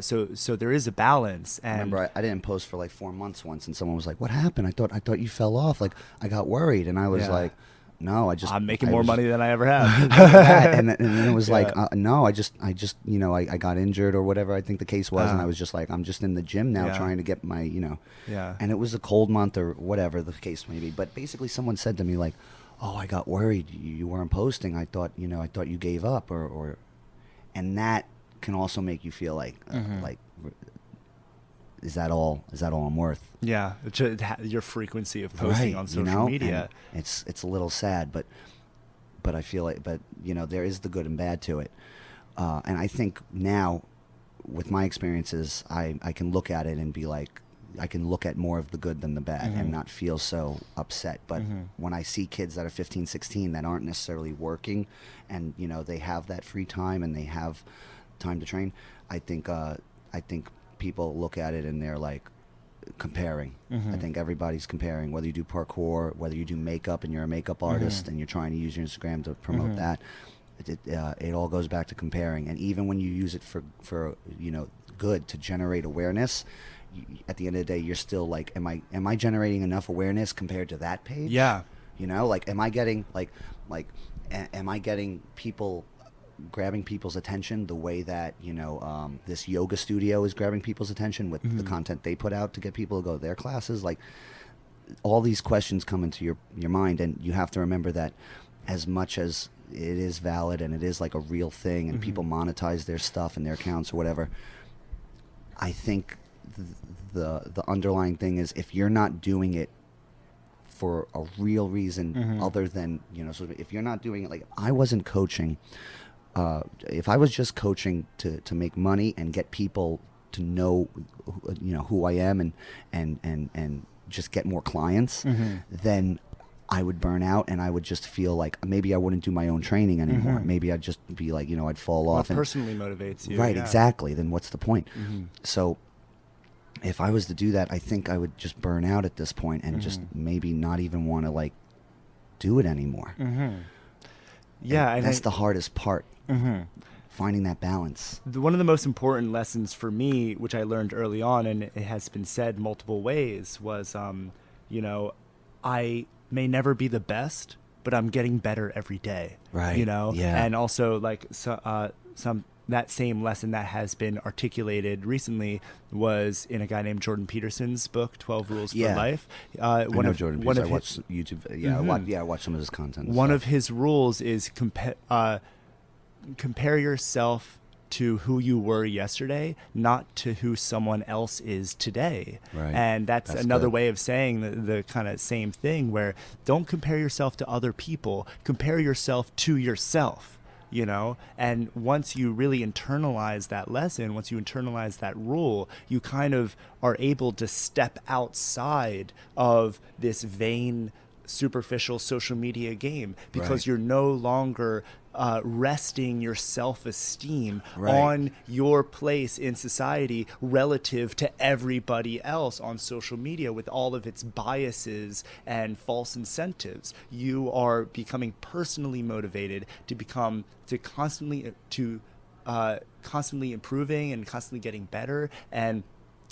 so so there is a balance. And I remember I didn't post for like 4 months once, and someone was like, "What happened? I thought you fell off. Like I got worried," and I was like, "No, I'm making more money than I ever have." and then it was like, "No, I just I got injured or whatever I think the case was," and I was just like, "I'm just in the gym now trying to get my and it was a cold month or whatever the case may be." But basically, someone said to me like, "Oh, I got worried. You weren't posting. I thought you gave up or," and that can also make you feel like is that all I'm worth? Yeah, your frequency of posting on social media. And it's a little sad, but I feel like there is the good and bad to it, and I think now with my experiences, I can look at it and be like, I can look at more of the good than the bad and not feel so upset. But when I see kids that are 15, 16 that aren't necessarily working, and they have that free time and they have time to train, I think people look at it and they're like comparing. I think everybody's comparing, whether you do parkour, whether you do makeup and you're a makeup artist and you're trying to use your Instagram to promote that. It all goes back to comparing. And even when you use it for good to generate awareness, at the end of the day, you're still like, am I generating enough awareness compared to that page? Yeah. Like, am I getting am I getting people grabbing people's attention the way that this yoga studio is grabbing people's attention with the content they put out to get people to go to their classes? Like, all these questions come into your mind, and you have to remember that as much as it is valid and it is like a real thing and people monetize their stuff and their accounts or whatever, I think the underlying thing is, if you're not doing it for a real reason other than so if you're not doing it, like, I wasn't coaching. If I was just coaching to make money and get people to know, who I am and just get more clients, then I would burn out and I would just feel like maybe I wouldn't do my own training anymore. Maybe I'd just be like, I'd fall off. What personally motivates you? Right, yeah. exactly. Then what's the point? So if I was to do that, I think I would just burn out at this point and just maybe not even want to like do it anymore. Yeah, and that's the hardest part. Finding that balance. One of the most important lessons for me, which I learned early on, and it has been said multiple ways, was, I may never be the best, but I'm getting better every day. Right. Yeah. And also, like, that same lesson that has been articulated recently was in a guy named Jordan Peterson's book, 12 Rules for Life. I know Jordan Peterson. I watch YouTube. I watch some of his content. One of his rules is compare yourself to who you were yesterday, not to who someone else is today. Right. And that's another good way of saying the kind of same thing, where don't compare yourself to other people, compare yourself to yourself. And once you really internalize that lesson, once you internalize that rule, you kind of are able to step outside of this vain, superficial social media game, because you're no longer resting your self-esteem on your place in society relative to everybody else on social media with all of its biases and false incentives. You are becoming personally motivated to constantly improving and constantly getting better and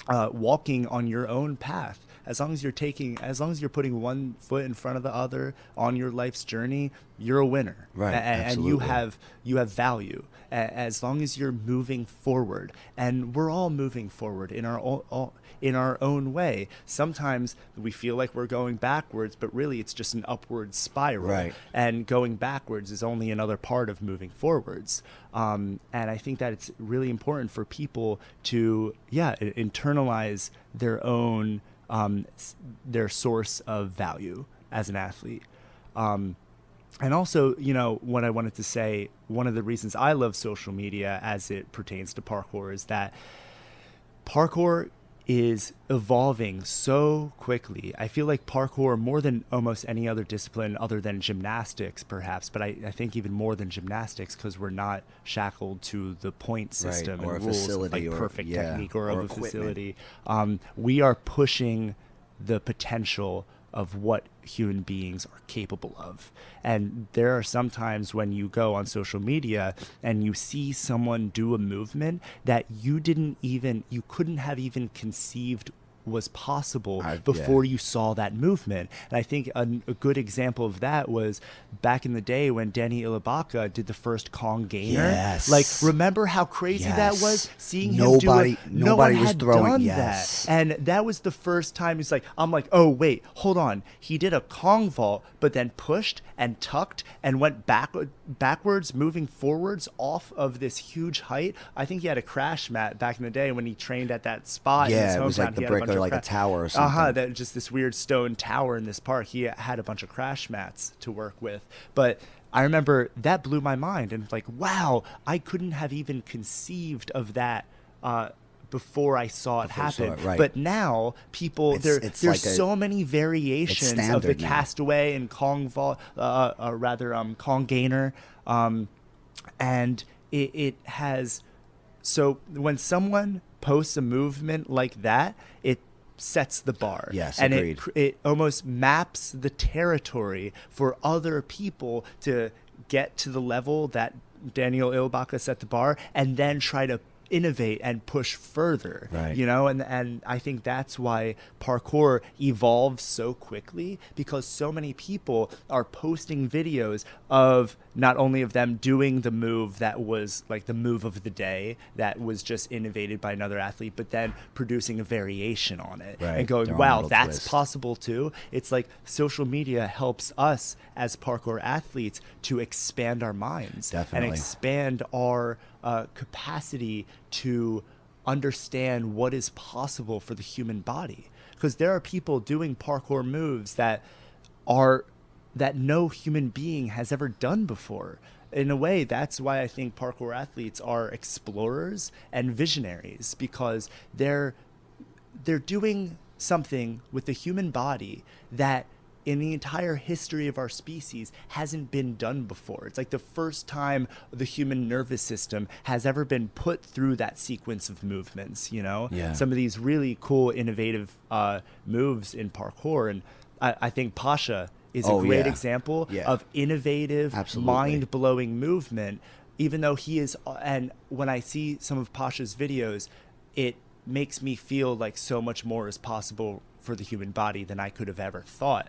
walking on your own path. As long as you're putting one foot in front of the other on your life's journey, you're a winner. Right. And you have value. As long as you're moving forward, and we're all moving forward in our own way. Sometimes we feel like we're going backwards, but really it's just an upward spiral. Right. And going backwards is only another part of moving forwards. And I think that it's really important for people to internalize their own their source of value as an athlete. And also, what I wanted to say, one of the reasons I love social media as it pertains to parkour is that parkour is evolving so quickly. I feel like parkour, more than almost any other discipline other than gymnastics perhaps, but I think even more than gymnastics, because we're not shackled to the point system or and a rules facility like perfect technique or or of a equipment. facility. We are pushing the potential of what human beings are capable of. And there are some times when you go on social media and you see someone do a movement that you couldn't have even conceived was possible before you saw that movement. And I think a good example of that was back in the day when Danny Ilibaka did the first Kong Gainer. Yes. Like, remember how crazy that was? Seeing nobody, him do it. No one was had throwing done yes. that. And that was the first time I'm like, oh, wait, hold on. He did a Kong vault, but then pushed and tucked and went backwards, moving forwards off of this huge height. I think he had a crash mat back in the day when he trained at that spot. Yeah, in his hometown. it was like the brick or like a tower or something. That just this weird stone tower in this park. He had a bunch of crash mats to work with. But I remember that blew my mind. And like, wow, I couldn't have even conceived of that before I saw it happen. Right. But now people, there's like so many variations of the now. Castaway and Kong vault, Kong Gainer. And it has, so when someone posts a movement like that, it sets the bar. Yes, and agreed. It almost maps the territory for other people to get to the level that Daniel Ilibaka set the bar, and then try to innovate and push further. Right. You know, and I think that's why parkour evolves so quickly, because so many people are posting videos of not only of them doing the move that was like the move of the day that was just innovated by another athlete, but then producing a variation on it and going, wow, that's twist. Possible too. It's like social media helps us as parkour athletes to expand our minds. Definitely. And expand our capacity to understand what is possible for the human body, because there are people doing parkour moves that no human being has ever done before. In a way, that's why I think parkour athletes are explorers and visionaries, because they're doing something with the human body that in the entire history of our species hasn't been done before. It's like the first time the human nervous system has ever been put through that sequence of movements, you know? Yeah. Some of these really cool, innovative moves in parkour. And I think Pasha is a great example of innovative, mind-blowing movement, even though he is, and when I see some of Pasha's videos, it makes me feel like so much more is possible for the human body than I could have ever thought.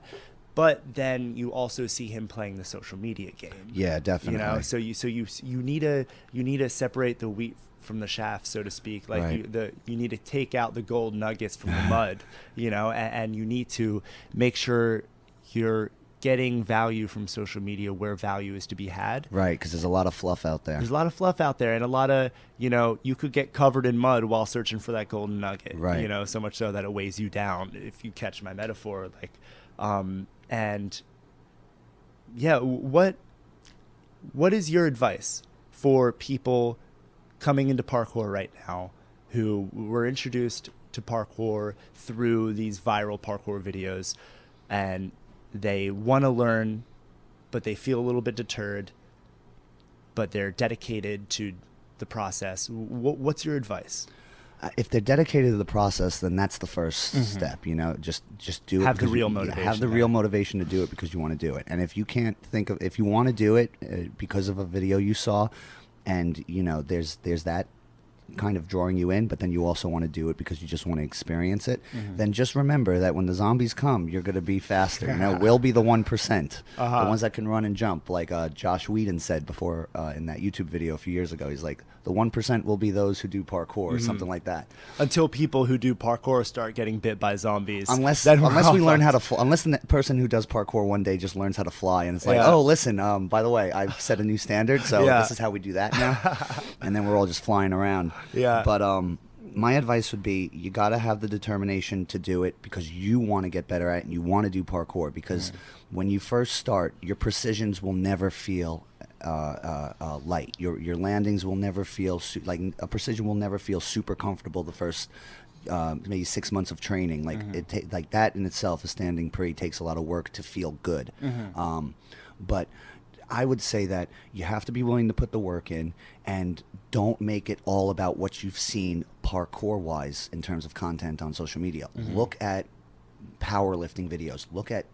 But then you also see him playing the social media game. Yeah, definitely. You know, so you need to separate the wheat from the chaff, so to speak. Like you need to take out the gold nuggets from the mud, you know, and you need to make sure you're getting value from social media where value is to be had. Right, because there's a lot of fluff out there. There's a lot of fluff out there, and a lot of, you know, you could get covered in mud while searching for that golden nugget. Right. You know, so much so that it weighs you down, if you catch my metaphor. Like, and yeah, what is your advice for people coming into parkour right now who were introduced to parkour through these viral parkour videos, and they want to learn, but they feel a little bit deterred, but they're dedicated to the process? What's your advice? If they're dedicated to the process, then that's the first step. You know, just do it. Have the real motivation. Have the real motivation to do it because you want to do it. And if you can't if you want to do it because of a video you saw, and you know, there's that kind of drawing you in, but then you also want to do it because you just want to experience it, then just remember that when the zombies come, you're going to be faster. You know, we'll be the 1%, the ones that can run and jump, like Josh Whedon said before in that YouTube video a few years ago. He's like, the 1% will be those who do parkour, or something like that. Until people who do parkour start getting bit by zombies. Unless we learn how to fly, unless the person who does parkour one day just learns how to fly, and it's like, oh, listen, by the way, I've set a new standard, so this is how we do that now. And then we're all just flying around. Yeah. But my advice would be, you got to have the determination to do it because you want to get better at it and you want to do parkour, because when you first start, your precisions will never feel light. Your landings will never feel like a precision will never feel super comfortable the first maybe 6 months of training. Like like that in itself, a standing pre takes a lot of work to feel good. But I would say that you have to be willing to put the work in, and don't make it all about what you've seen parkour wise in terms of content on social media. Look at powerlifting videos. Look at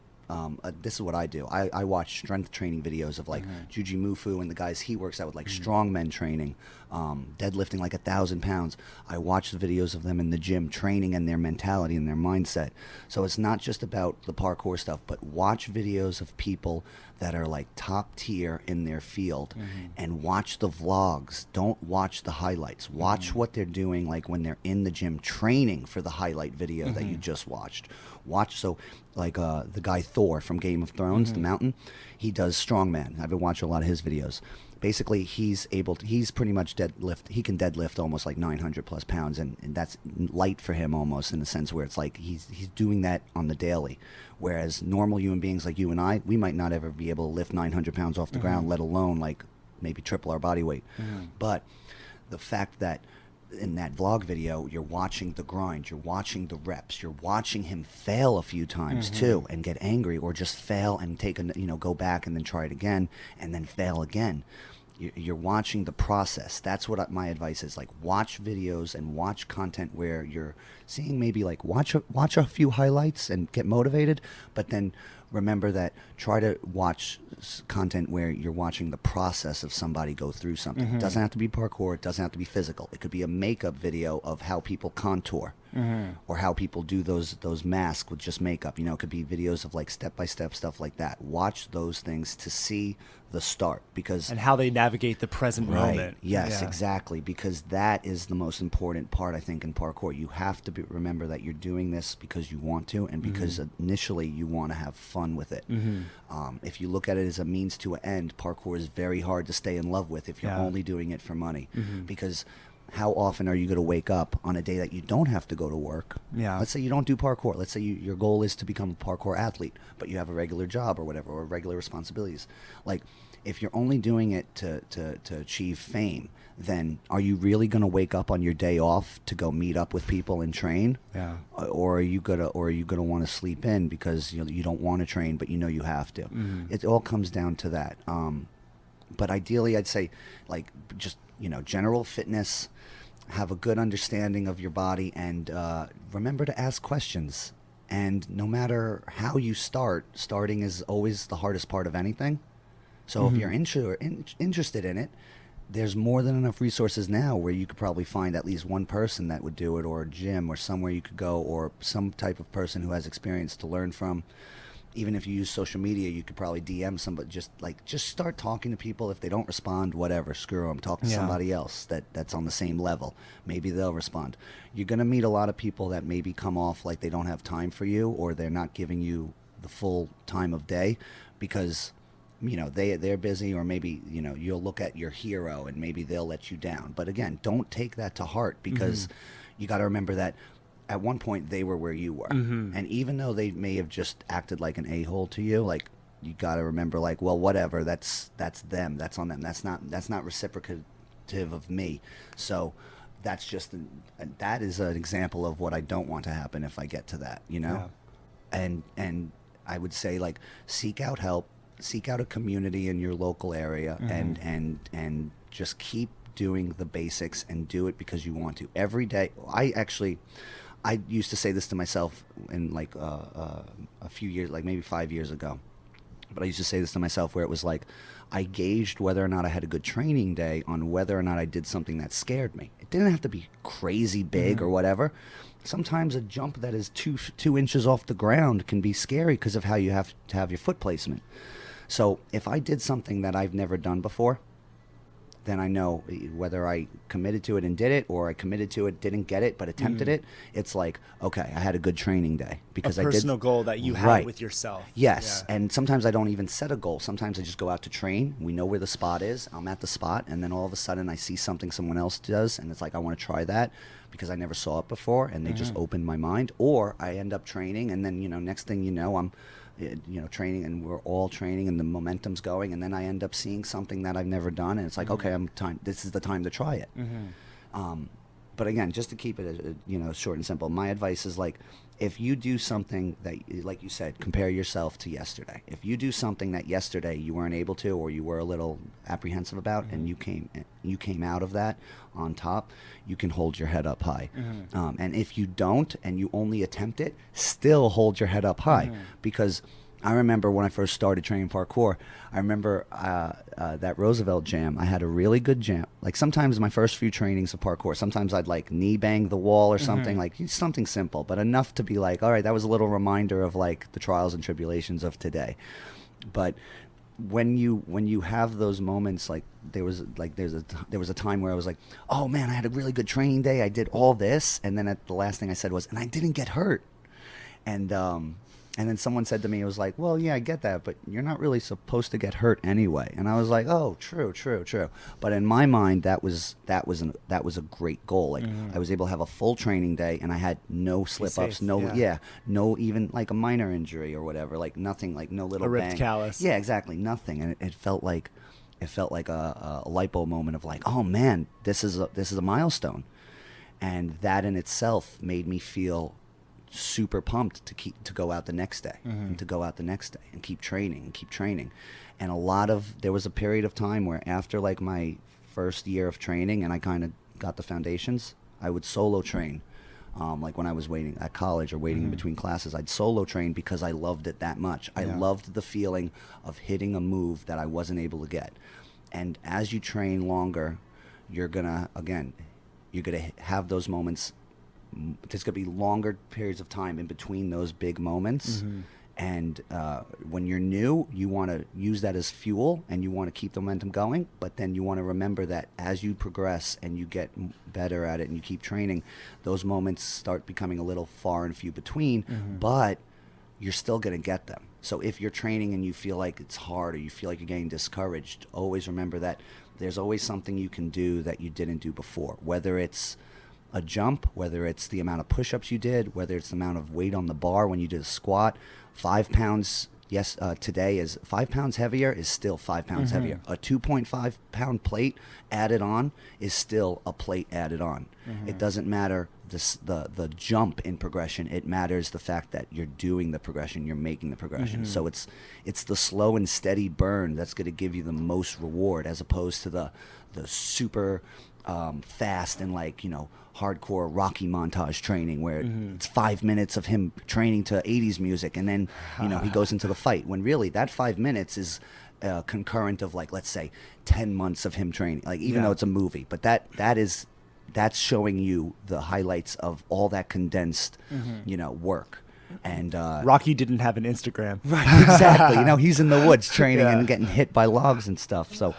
this is what I do. I watch strength training videos of like Juji Mufu and the guys he works out with, like strongmen training, deadlifting like 1,000 pounds. I watch the videos of them in the gym training and their mentality and their mindset. So it's not just about the parkour stuff, but watch videos of people that are like top tier in their field and watch the vlogs. Don't watch the highlights. Watch what they're doing, like when they're in the gym training for the highlight video that you just watched. Watch, so like the guy Thor from Game of Thrones, the Mountain, he does strongman. I've been watching a lot of his videos. Basically, he's pretty much deadlift. He can deadlift almost like 900 plus pounds, and that's light for him almost, in a sense where it's like he's doing that on the daily. Whereas normal human beings like you and I, we might not ever be able to lift 900 pounds off the ground, let alone like maybe triple our body weight. But the fact that in that vlog video, you're watching the grind, you're watching the reps, you're watching him fail a few times too and get angry, or just fail and take go back and then try it again and then fail again. You're watching the process. That's what my advice is. Like, watch videos and watch content where you're seeing, maybe like watch a few highlights and get motivated, but then remember that try to watch content where you're watching the process of somebody go through something. It doesn't have to be parkour. It doesn't have to be physical. It could be a makeup video of how people contour or how people do those masks with just makeup. It could be videos of like step-by-step stuff like that. Watch those things to see the start, because and how they navigate the present moment. Yes, exactly, because that is the most important part, I think, in parkour. You have to remember that you're doing this because you want to, and because initially you want to have fun with it. If you look at it as a means to an end, parkour is very hard to stay in love with if you're only doing it for money. Because how often are you going to wake up on a day that you don't have to go to work? Let's say you don't do parkour. Let's say your goal is to become a parkour athlete, but you have a regular job or whatever, or regular responsibilities. Like, if you're only doing it to achieve fame, then are you really going to wake up on your day off to go meet up with people and train? Or are you gonna want to sleep in because you don't want to train, but you have to? It all comes down to that. But ideally, I'd say, like, just general fitness. Have a good understanding of your body, and remember to ask questions. And no matter how you starting is always the hardest part of anything. So if you're interested in it, there's more than enough resources now where you could probably find at least one person that would do it, or a gym, or somewhere you could go, or some type of person who has experience to learn from. Even if you use social media, you could probably DM somebody. Just start talking to people. If they don't respond, whatever, screw them. Talk to somebody else that's on the same level. Maybe they'll respond. You're going to meet a lot of people that maybe come off like they don't have time for you, or they're not giving you the full time of day because they're busy, or maybe you'll look at your hero and maybe they'll let you down. But again, don't take that to heart, because you got to remember that at one point they were where you were, and even though they may have just acted like an a-hole to you, like, you got to remember, like, well, whatever, that's them, that's on them, that's not reciprocative of me. So that's just that is an example of what I don't want to happen if I get to that, and I would say, like, seek out help, seek out a community in your local area, and just keep doing the basics, and do it because you want to every day. I used to say this to myself in like a few years, like maybe 5 years ago, but I used to say this to myself where it was like, I gauged whether or not I had a good training day on whether or not I did something that scared me. It didn't have to be crazy big or whatever. Sometimes a jump that is two inches off the ground can be scary because of how you have to have your foot placement. So if I did something that I've never done before, then I know whether I committed to it and did it, or I committed to it, didn't get it, but attempted it. It's like, okay, I had a good training day because a personal goal that you have with yourself. Yes, and sometimes I don't even set a goal. Sometimes I just go out to train. We know where the spot is. I'm at the spot, and then all of a sudden I see something someone else does, and it's like, I want to try that because I never saw it before, and they just opened my mind. Or I end up training, and then next thing you know, I'm training, and we're all training, and the momentum's going, and then I end up seeing something that I've never done, and it's like, okay, this is the time to try it. But again, just to keep it, short and simple, my advice is like, if you do something that, like you said, compare yourself to yesterday. If you do something that yesterday you weren't able to, or you were a little apprehensive about, and you came out of that on top, you can hold your head up high. And if you don't, and you only attempt it, still hold your head up high, because I remember when I first started training parkour, I remember that Roosevelt jam. I had a really good jam. Like sometimes my first few trainings of parkour, sometimes I'd like knee bang the wall or something, like something simple, but enough to be like, all right, that was a little reminder of like the trials and tribulations of today. But when you have those moments, like there was a time where I was like, oh man, I had a really good training day. I did all this, and then the last thing I said was, and I didn't get hurt. And then someone said to me, it was like, well, yeah, I get that, but you're not really supposed to get hurt anyway. And I was like, oh, true. But in my mind, that was a great goal. Like I was able to have a full training day, and I had no slip-ups, no even like a minor injury or whatever, like nothing, like no little a ripped bang. callus. Yeah, exactly, nothing. And it felt like a lipo moment of like, oh man, this is a milestone, and that in itself made me feel super pumped to go out the next day and to go out the next day and keep training. And there was a period of time where after like my first year of training and I kind of got the foundations, I would solo train. Like when I was waiting at college or waiting in between classes, I'd solo train because I loved it that much. I loved the feeling of hitting a move that I wasn't able to get. And as you train longer, you're gonna have those moments. There's going to be longer periods of time in between those big moments. And when you're new, you want to use that as fuel and you want to keep the momentum going. But then you want to remember that as you progress and you get better at it and you keep training, those moments start becoming a little far and few between, but you're still going to get them. So if you're training and you feel like it's hard or you feel like you're getting discouraged, always remember that there's always something you can do that you didn't do before, whether it's a jump, whether it's the amount of push-ups you did, whether it's the amount of weight on the bar when you did a squat. 5 pounds today is 5 pounds heavier is still 5 pounds heavier. A 2.5 pound plate added on is still a plate added on. It doesn't matter the jump in progression. It matters the fact that you're doing the progression, you're making the progression. So it's the slow and steady burn that's going to give you the most reward, as opposed to the super fast and hardcore Rocky montage training where it's 5 minutes of him training to 80s music and then he goes into the fight, when really that 5 minutes is concurrent of like, let's say 10 months of him training, like even though it's a movie, but that's showing you the highlights of all that condensed work. And Rocky didn't have an Instagram. Right, exactly. He's in the woods training and getting hit by logs and stuff. So,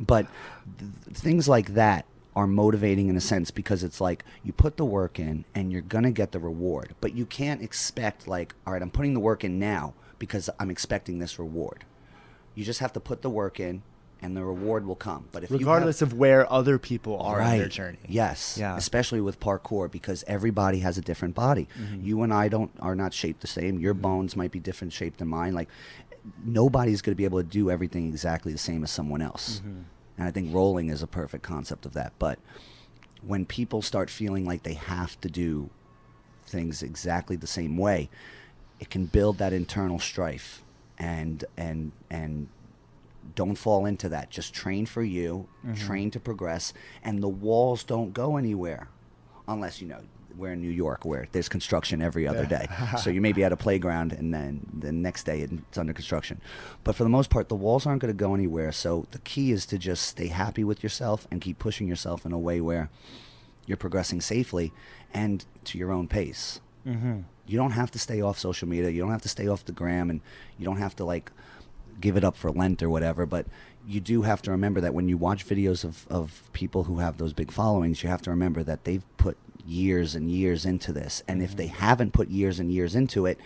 but things like that are motivating in a sense, because it's like you put the work in and you're going to get the reward. But you can't expect like, all right, I'm putting the work in now because I'm expecting this reward. You just have to put the work in and the reward will come. But if regardless of where other people are in their journey. Yes. Yeah. Especially with parkour, because everybody has a different body. You and I are not shaped the same. Your bones might be different shaped than mine. Like nobody's going to be able to do everything exactly the same as someone else. And I think rolling is a perfect concept of that. But when people start feeling like they have to do things exactly the same way, it can build that internal strife. And don't fall into that. Just train for you, train to progress, and the walls don't go anywhere unless, we're in New York where there's construction every other day. So you may be at a playground and then the next day it's under construction. But for the most part, the walls aren't going to go anywhere. So the key is to just stay happy with yourself and keep pushing yourself in a way where you're progressing safely and to your own pace. You don't have to stay off social media. You don't have to stay off the gram, and you don't have to like give it up for Lent or whatever. But you do have to remember that when you watch videos of people who have those big followings, you have to remember that they've put years and years into this. And if they haven't put years and years into it,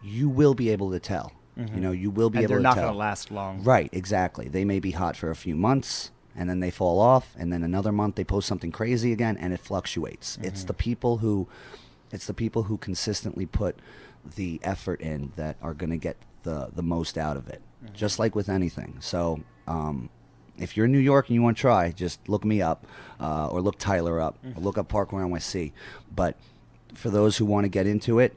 you will be able to tell. You will be able to tell. They're not going to last long. Right, exactly. They may be hot for a few months, and then they fall off, and then another month they post something crazy again, and it fluctuates. It's the people who consistently put the effort in that are going to get the most out of it. Just like with anything. So if you're in New York and you want to try, just look me up, or look Tyler up, or look up Parkour NYC. But for those who want to get into it,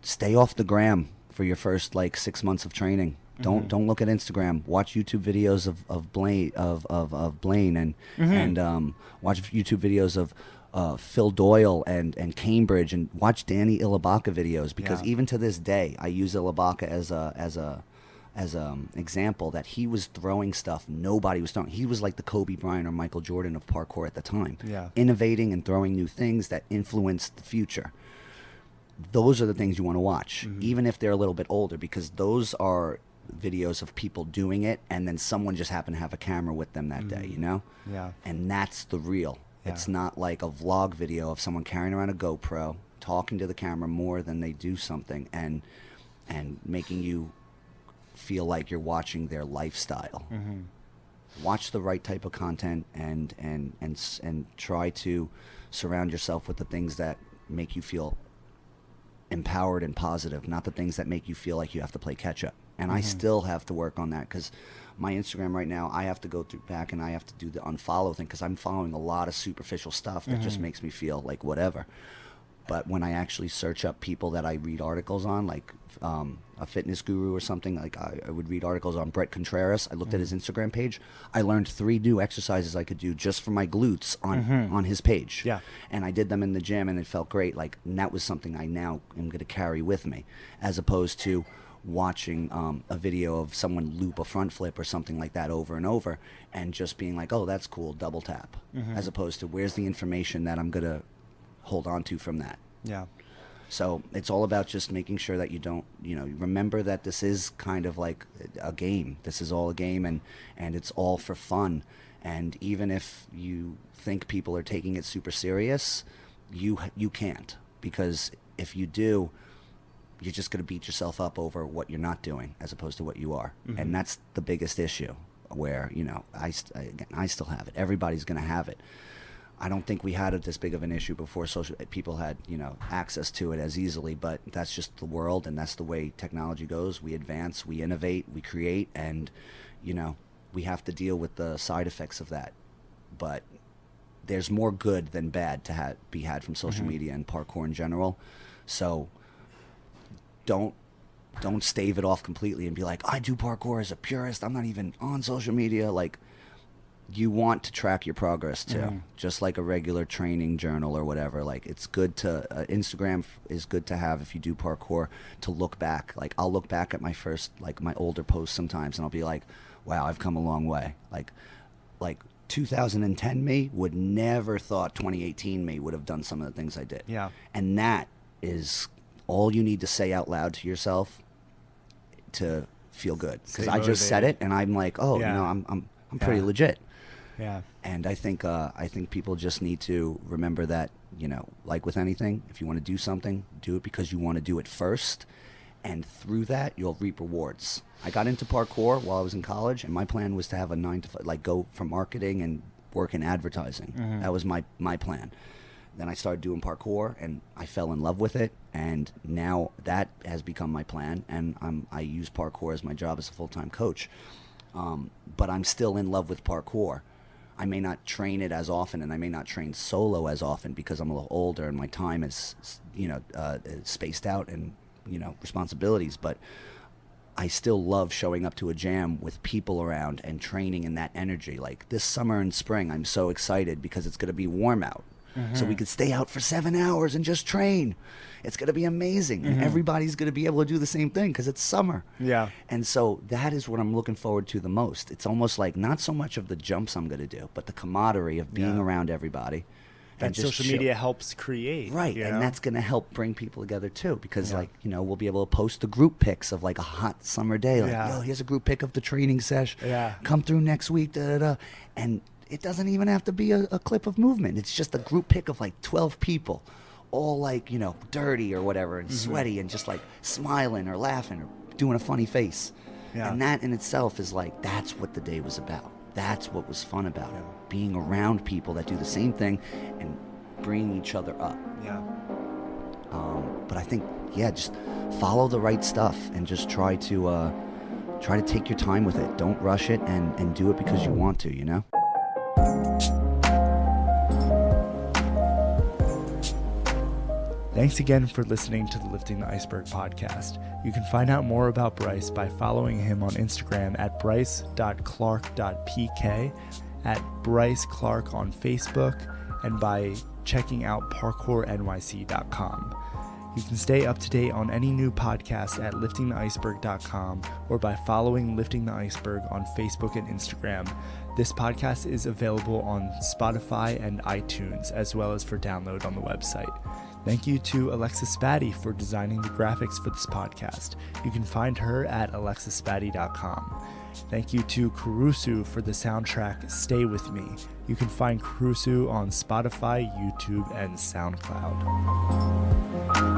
stay off the gram for your first like 6 months of training. Don't look at Instagram. Watch YouTube videos of Blaine and watch YouTube videos of Phil Doyle and Cambridge, and watch Danny Ilabaka videos, because even to this day I use Ilabaka as a example that he was throwing stuff nobody was throwing. He was like the Kobe Bryant or Michael Jordan of parkour at the time, innovating and throwing new things that influenced the future. Those are the things you want to watch, even if they're a little bit older, because those are videos of people doing it, and then someone just happened to have a camera with them that day, you know? Yeah. And that's the real. Yeah. It's not like a vlog video of someone carrying around a GoPro, talking to the camera more than they do something, and making you feel like you're watching their lifestyle. Watch the right type of content, and try to surround yourself with the things that make you feel empowered and positive, not the things that make you feel like you have to play catch up. And I still have to work on that, because my Instagram right now, I have to go through back and I have to do the unfollow thing, because I'm following a lot of superficial stuff that just makes me feel like whatever. But when I actually search up people that I read articles on, like a fitness guru or something, like I would read articles on Brett Contreras. I looked at his Instagram page. I learned 3 new exercises I could do just for my glutes on his page. Yeah. And I did them in the gym, and it felt great. Like, and that was something I now am going to carry with me, as opposed to watching a video of someone loop a front flip or something like that over and over, and just being like, oh, that's cool, double tap, as opposed to where's the information that I'm going to hold on to from that. Yeah. So it's all about just making sure that you don't, remember that this is kind of like a game. This is all a game, and it's all for fun. And even if you think people are taking it super serious, you can't, because if you do, you're just going to beat yourself up over what you're not doing as opposed to what you are. And that's the biggest issue, where, I still have it. Everybody's going to have it. I don't think we had it this big of an issue before people had, access to it as easily, but that's just the world, and that's the way technology goes. We advance, we innovate, we create, and, we have to deal with the side effects of that. But there's more good than bad to be had from social media and parkour in general. So don't stave it off completely and be like, I do parkour as a purist, I'm not even on social media. Like, you want to track your progress too, just like a regular training journal or whatever. Like, it's good to Instagram is good to have if you do parkour, to look back. Like, I'll look back at my first, like, my older posts sometimes, and I'll be like, wow, I've come a long way. Like 2010 me would never thought 2018 me would have done some of the things I did. Yeah. And that is all you need to say out loud to yourself to feel good, because I just said it and I'm like, oh, I'm pretty legit. Yeah. And I think people just need to remember that, like with anything, if you want to do something, do it because you want to do it first, and through that you'll reap rewards. I got into parkour while I was in college, and my plan was to have a 9 to 5, like, go for marketing and work in advertising. That was my plan. Then I started doing parkour, and I fell in love with it, and now that has become my plan, and I use parkour as my job as a full-time coach. But I'm still in love with parkour. I may not train it as often, and I may not train solo as often because I'm a little older and my time is, spaced out, and, responsibilities. But I still love showing up to a jam with people around and training in that energy. Like this summer and spring, I'm so excited because it's going to be warm out. So we could stay out for 7 hours and just train. It's going to be amazing. And everybody's going to be able to do the same thing because it's summer. Yeah. And so that is what I'm looking forward to the most. It's almost like not so much of the jumps I'm going to do, but the camaraderie of being around everybody. And social media helps create. Right. And that's going to help bring people together too, because we'll be able to post the group pics of like a hot summer day. Like, yo, here's a group pic of the training sesh. Yeah. Come through next week. And it doesn't even have to be a clip of movement. It's just a group pic of like 12 people, all like, dirty or whatever, and sweaty, and just like smiling or laughing or doing a funny face. Yeah. And that in itself is like, that's what the day was about. That's what was fun about it. Being around people that do the same thing and bringing each other up. Yeah. But I think, just follow the right stuff and just try to try to take your time with it. Don't rush it, and do it because you want to, you know? Thanks again for listening to the Lifting the Iceberg podcast. You can find out more about Bryce by following him on Instagram at bryce.clarke.pk, at Bryce Clarke on Facebook, and by checking out parkournyc.com. You can stay up to date on any new podcasts at liftingtheiceberg.com or by following Lifting the Iceberg on Facebook and Instagram. This podcast is available on Spotify and iTunes, as well as for download on the website. Thank you to Alexa Spaddy for designing the graphics for this podcast. You can find her at alexaspaddy.com. Thank you to Kerusu for the soundtrack Stay With Me. You can find Kerusu on Spotify, YouTube, and Soundcloud.